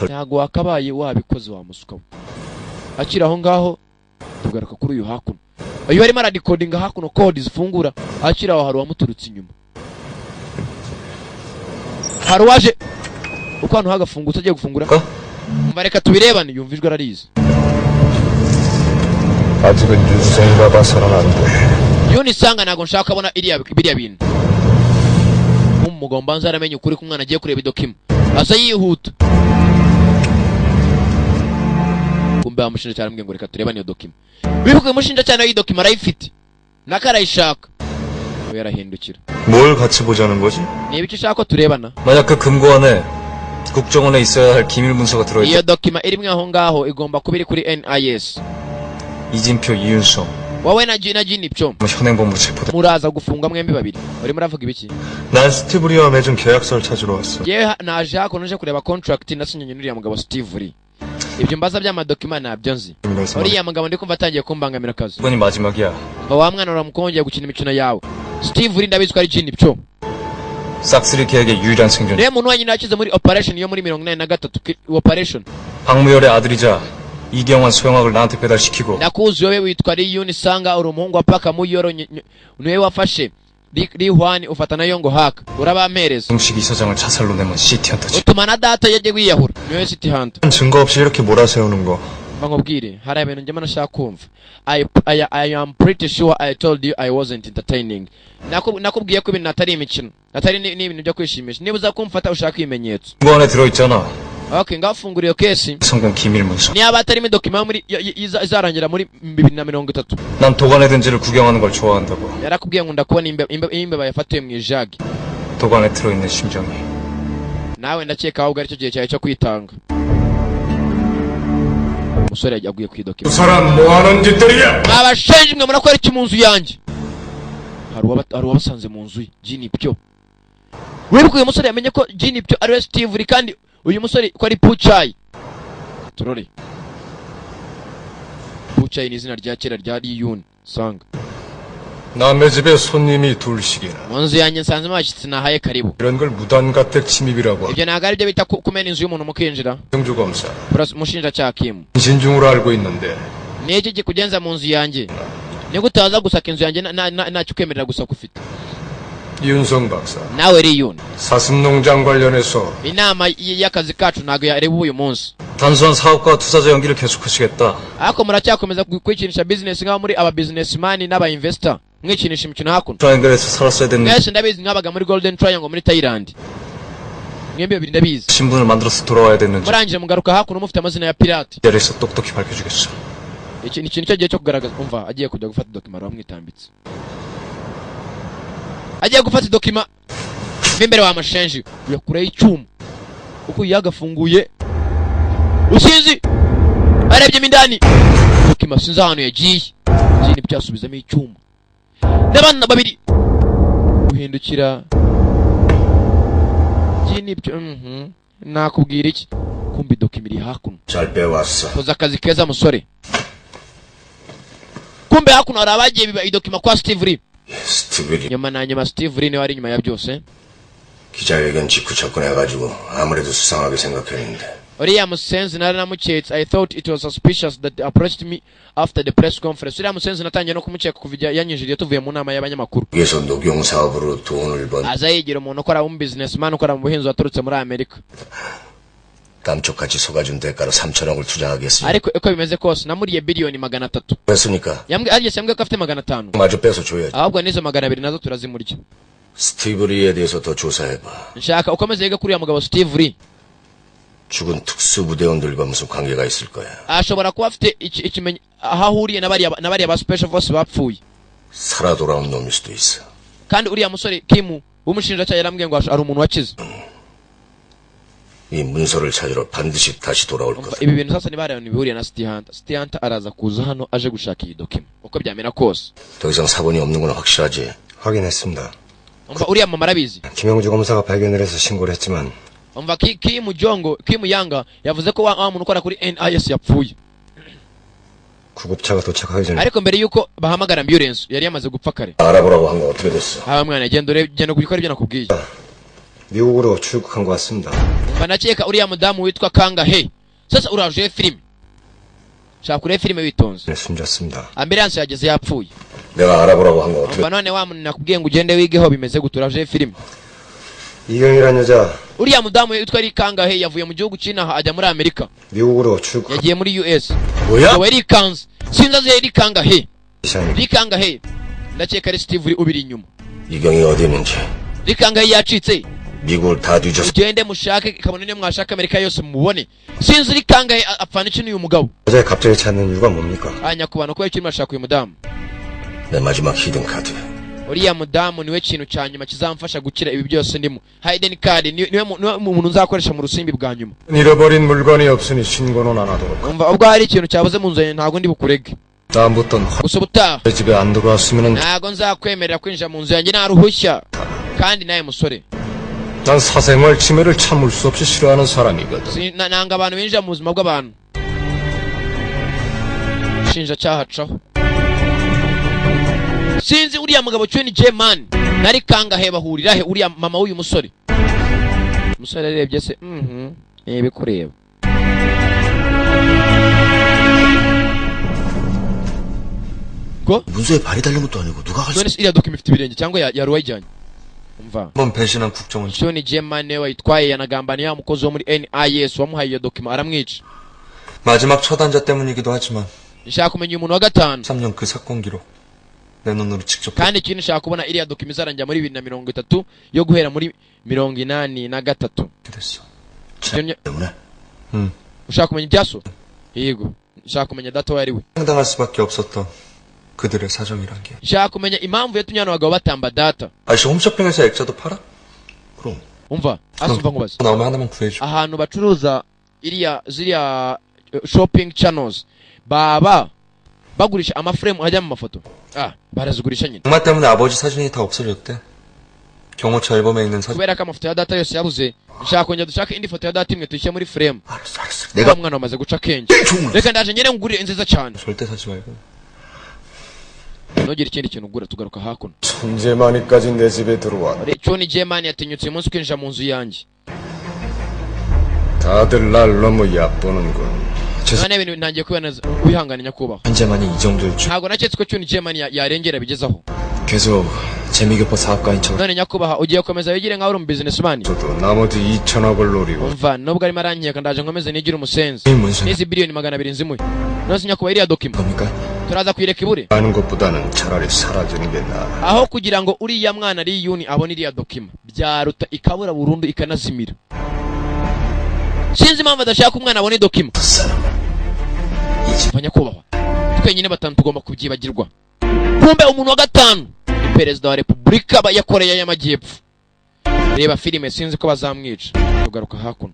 ntago wakabaye wabikoze wa musuka akira aho ngaho tugaruka kuri uyu hakuno uyu arimo aradecodinga hakuno code zifungura akira aho hari wamuturutse inyuma hari waje uko hano hagafungutse agiye gufungura mbareka tubirebane yumvijwe ararize 아직은 윤성이가 봐서는 안 돼. yuni sanga nago nshaka abona biriya bintu umugomba nzaramenye ukuri kumwana agiye kureba idokima asa yihuta kumbe amushinja cyane mbwe ngo reka turebane iyo dokima bivuga umushinja cyane y'idokima arayifite nakarayishaka yarahindukira 뭘 같이 보자는 거지? niba icyo ushaka ko turebana 만약 그 금고 안에 국정원에 있어야 할 기밀 문서가 들어있다. iyo dokima irimwe aho ngaho igomba kuba iri kuri NIS 이진표, 이윤성. wowe na Jinipcho 현행범으로 체포다. muraza gufungwa mwembi babiri urimo uravuga ibiki 난 스티브 리와 맺은 계약서를 찾으러 왔어. yewe naje hakuno nje kureba contract nasinyanye n'uriya mugabo Steve Lee ibyo mbaza by'amadokima nabyo nzi uriya mugabo ndi kumva atangiye kumbangamira akazi 이번이 마지막이야. wa mwana uramukongeye gukina imikino yawe Steve Lee ndabizi ko ari Jinipcho 싹쓸이 계획의 유일한 생존. niwe muntu wenyine wakize muri operation yo muri 83 operation 박무열의 아들이자 이경환 소영학을 나한테 배달시키고 nakuzi wowe witwa Riyuni Sanga uri umuhungu wa Paka Muyoro niwe wafashe Rihwani ufata nayo ngo haka urabampereza 정식 이사장을 자살로 내면 시티헌터지. utuma na data yaje kwiyahura niwe City Hunter 증거 없이 이렇게 몰아세우는 거. bangobwire hari ibintu njye nashaka kumva I am pretty sure I told you I wasn't entertaining nakubwiye ko ibintu atari imikino atari n'ibintu byo kwishimisha niba uza kumfata ushaka ibimenyetso 그 안에 들어있잖아. okay ngafungura iyo kesi 성공 기밀 문서. niba atarimo dokima muri izarangira muri 2030 난 도관에 든지를 구경하는 걸 좋아한다고. yarakubwiye ngo ndakubona imbeba yafatiwe mu ijagi 도관에 들어있는 심정이. nawe ndakeka ahubwo aricyo gihe cyawe cyo kwitanga umusore yaguye ku idokima 사람 뭐하는 짓들이야? mwabashenje mwe murakora iki mu nzu yanjye hari uwabasanze mu nzu ye Jinipcho wibuka uyu musore yamenye ko Jinipcho ari we Steve Lee kandi uyu musore ko ari Puchai turore Puchai ni izina rya kera rya Riyuni Sanga 남의 집에 손님이 둘씩이나 mu nzu yanjye nsanzemo abashyitsi nahaye karibu 이런 걸 무단가택 침입이라고 ibyo ntabwo ari byo bita kumena inzu y'umuntu mukinjira 정주검사 umushinjacyaha Kim 진중으로 알고 있는데 ni iki kikugenza mu nzu yanjye ni gute waza gusaka inzu yanjye ntacyo ukwemerera gusaka ufite 이윤성 박사 nawe Riyuni 사슴농장 관련해서 inama y'akazi kacu ntabwo yareba uyu munsi 단순한 사업과 투자자 연기를 계속하시겠다. ariko muracyakomeza kwikinisha business nk'aho muri aba businessman n'aba investor mwikinisha imikino hakuno 트라이앵글에서 살았어야 됐는데 mwese ndabizi mwabaga muri Golden Triangle muri Thailand mwembi babiri ndabizi 신분을 만들어서 돌아와야 됐는지 murangije mugaruka hakuno mufite amazina ya pirate 자리에서 똑똑히 밝혀주겠어. iki ni ikintu cyo gihe cyo kugaragaza umva agiye kujya gufata dokima bamwitambitse agiye gufata dokima imbere wa mashenji uyakureho icyuma uko yagafunguye usinzi arebyemo indani dokima sinzi ahantu yagiye ikindi byasubizamo icyuma n'abana babiri guhindukira Jinipcho nakubwira iki kumbi dokima iri hakuno 잘 빼왔어. koza akazi keza musore kumbe hakuno hari abagiye biba idokima kwa Steve Lee 스티브 nyuma na nyuma Steve Lee niwe ari inyuma ya byose 기자회견 직후 접근해가지고 아무래도 수상하게 생각했는데 uriya musenzi nari namuketse I thought it was suspicious that they approached me after the press conference uriya musenzi natangiye no kumukeka kuva yanyinjiriye tuvuye mu nama y'abanyamakuru 위에서 녹용 사업으로 돈을 번 aza yigira umuntu ukora mu businessman ukora mu buhinzi waturutse muri Amerika 감쪽같이 속아준 대가로 3천억을 투자하겠습니다. ariko uko bimeze kose namuriye biliyoni 300 했으니까 yambwiye ko afite 500 마저 뺏어줘야지. ahubwo n'izo 200 nazo turazimurya 스티브 리에 대해서 더 조사해봐. nshaka ukomeze yiga kuri uyu mugabo Steve Lee 죽은 특수부대원들과 무슨 관계가 있을 거야. ashobora kuba afite ikimenyi aho ahuriye na bariya ba special force bapfuye 살아 돌아온 놈일 수도 있어. kandi uriya musore Kim w'umushinjacyaha yarambwiye ngo ari umuntu wakize. 이 문서를 찾으러 반드시 다시 돌아올 거다. ibi bintu sasa nibareba nibihuriye na City Hunter araza kuza hano aje gushaka iyi document uko byamera kose. 더 이상 사본이 없는 건 확실하지? 확인했습니다. umva uriya mama arabizi. 김영주 검사가 발견을 해서 신고를 했지만 umva Kim Yanga yavuze ko wa muntu ukora kuri NIS yapfuye. 구급차가 도착하기 전에 ariko mbere yuko bahamagara ambulance yari yamaze gupfa kare. 알아보라고 한 건 어떻게 됐어? mwana genda gukora ibyo nakubwiye. 미국으로 출국한 것 같습니다. banakeka uriya mudamu witwa Kangahe sasa uraje filime shaka kure filime witonze. 네, 숨졌습니다. ambulance yageze yapfuye. 내가 알아보라고 한 건 어떻게? none wa muntu nakubwiye ngo ugende wigeho bimeze guturaje filime. 이경이라는 여자 uriya mudamu witwa Kangahe yavuye mu gihugu cy'inaha ajya muri Amerika. 미국으로 출국. yagiye muri US. 뭐야? we rikanze sinzaze Kangahe. 이상입니다. Kangahe ndakeka ari Steve ubiri inyuma. 이경이 어디 있는지. Kangahe yacitse. 미국을 다 뒤져서. ugende mushake kabone niyo mwashaka Amerika yose mubone. sinzi Kangahe apfana iki n'uyu mugabo. 여자를 갑자기 찾는 이유가 뭡니까? nyakubana ko yakiri mashaka uyu mudamu. 내 마지막 히든 카드. uriya mudamu niwe kintu cya nyuma kizamfasha gukira ibi byose ndimo. hidden card niwe umuntu nzakoresha mu rusimbi bwa nyuma. 잃어버린 물건이 없으니 신고는 안 하도록. umva ubwo hari ikintu cyabuze mu nzu yanjye ntabwo ndi bukurege. 다음부턴 gusa ubutaha 집에 안 들어왔으면은 ntabwo nzakwemerera kwinjira mu nzu yanjye nta ruhushya. kandi nawe musore 난 사생활 침해를 참을 수 없이 싫어하는 사람이거든. nanga abantu binjira mu buzima bw'abantu. shinjacyaha caho sinzi uriya mugabo Chuen Jae-man nari Kangahe bahurira he uriya mama w'uyu musore. umusore arebye se bikureba. ko 문서에 발이 달린 것도 아니고 누가 할 수? none iriya document ifite ibirenge cyangwa yari uwayijyanye. umva 한번 배신한 국정원. Chuen Jae-man niwe wayitwaye yanagambaniye wa mukozi wo muri NIS wamuhaye iyo document aramwica. 마지막 처단자 때문이기도 하지만 nshaka kumenya umuntu wa gatanu. 3년 그 사건 기록 내 눈으로 직접. kandi ikintu nshaka kubona iriya document izarangira muri 2030 yo guhera muri 83. 됐어. 때문에. ushaka kumenya ibyaso? yego nshaka kumenya data we ari we. 당할 수밖에 없었던 그들의 사정이란 게. nshaka kumenya impamvu yatumye hano abagabo batamba data. 아저씨 홈쇼핑에서 액자도 팔아? 그럼. umva asumva nkubaza. 나오면 하나만 구해줘. ahantu bacuruza ziriya shopping channels baba bagurisha amaframe ajya mu mafoto. barazigurisha nyine. 엄마 때문에 아버지 사진이 다 없어졌대. 경호처 앨범에 있는 사진. kubera ko amafoto ya data yose yabuze nshaka kongera dushaka indi foto ya data imwe tuyishyire muri frame. 알았어. 내가 mwana wamaze guca akenge. reka ndaje nyine ngurire nziza cyane. 절대 사지 말고. ntugire ikindi kintu ugura tugaruka hakuno. 천재만이까지 내 집에 들어와. Chuen Jae-man yatinyutse uyu munsi kwinjira mu nzu yanjye. 다들 날 너무 얕보는군. none ibintu ntangiye kubibona wihangane nyakubahwa. 한재만이 이 정도일 줄. ntabwo naketse ko Chuen Jae-man yarengera bigezaho. 계속 재미교포 사업가인처럼. none nyakubahwa ugiye gukomeza wigire nkaho uri mu businessman. 저도 나머지 2천억을 노리고. umva nubwo arimo arankeka ndaje nkomeze nigire umusenzi. n'izi biliyoni 200 nzimuye. none nyakubahwa iriya document turaza kuyireka ibure. 하는 것보다는 차라리 사라지는 게 나아. aho kugira ngo uriya mwana ari yuni abone iriya document byaruta ikabura burundu ikanazimira. sinzi impamvu adashaka umwana abone document. nyakubahwa twenyine batanu tugomba kubyibagirwa. kumbe umuntu wa gatanu ni perezida wa repubulika ya Koreya y'Amajyepfo. reba filime sinzi ko bazamwica. tugaruka hakuno.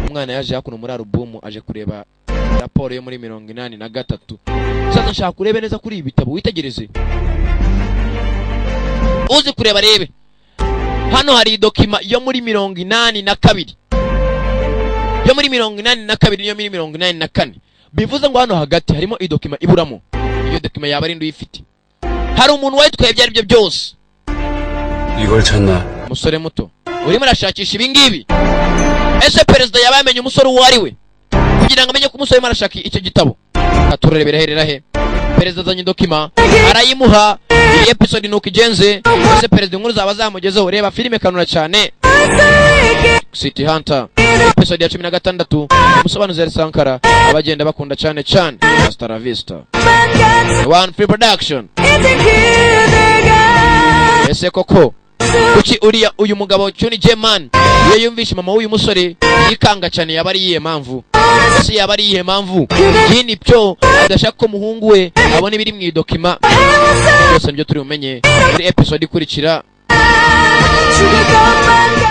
umwana yaje hakuno muri alubumu aje kureba raporo yo muri 83. sasa nshaka kurebe neza kuri ibi bitabo witegereze. uzi kureba rebe hano hari document yo muri 82 yo muri 82 niyo muri 84. bivuze ngo hano hagati harimo document iburamo. iyo document yaba ari nduyifite. hari umuntu wayitwaye ibyo ari byo byose. 이걸 찾나? umusore muto urimo arashakisha ibi ngibi. ese perezida yaba yamenye umusore uwo ari we kugira ngo amenye ko umusore arimo arashaka icyo gitabo. aturebera herera he. perezida azanye document arayimuha. iyi episode nuko igenze. ese perezida inkuru zaba zamugezeho. reba filime kanura cyane. City Hunter episode ya 16. umusobanuzi Yari Sankara abagenda bakunda cyane cyane. Hasta la vista. One Free Production. ese koko kuki uyu mugabo Chuen Jae-man iyo yumvishe mama w'uyu musore yikanga cyane yaba ari iyihe mpamvu? ese yaba ari iyihe mpamvu yini byo adashaka ko umuhungu we abona ibiri mu idokima byose nibyo turi bumenye muri episode ikurikira. 죽일 것만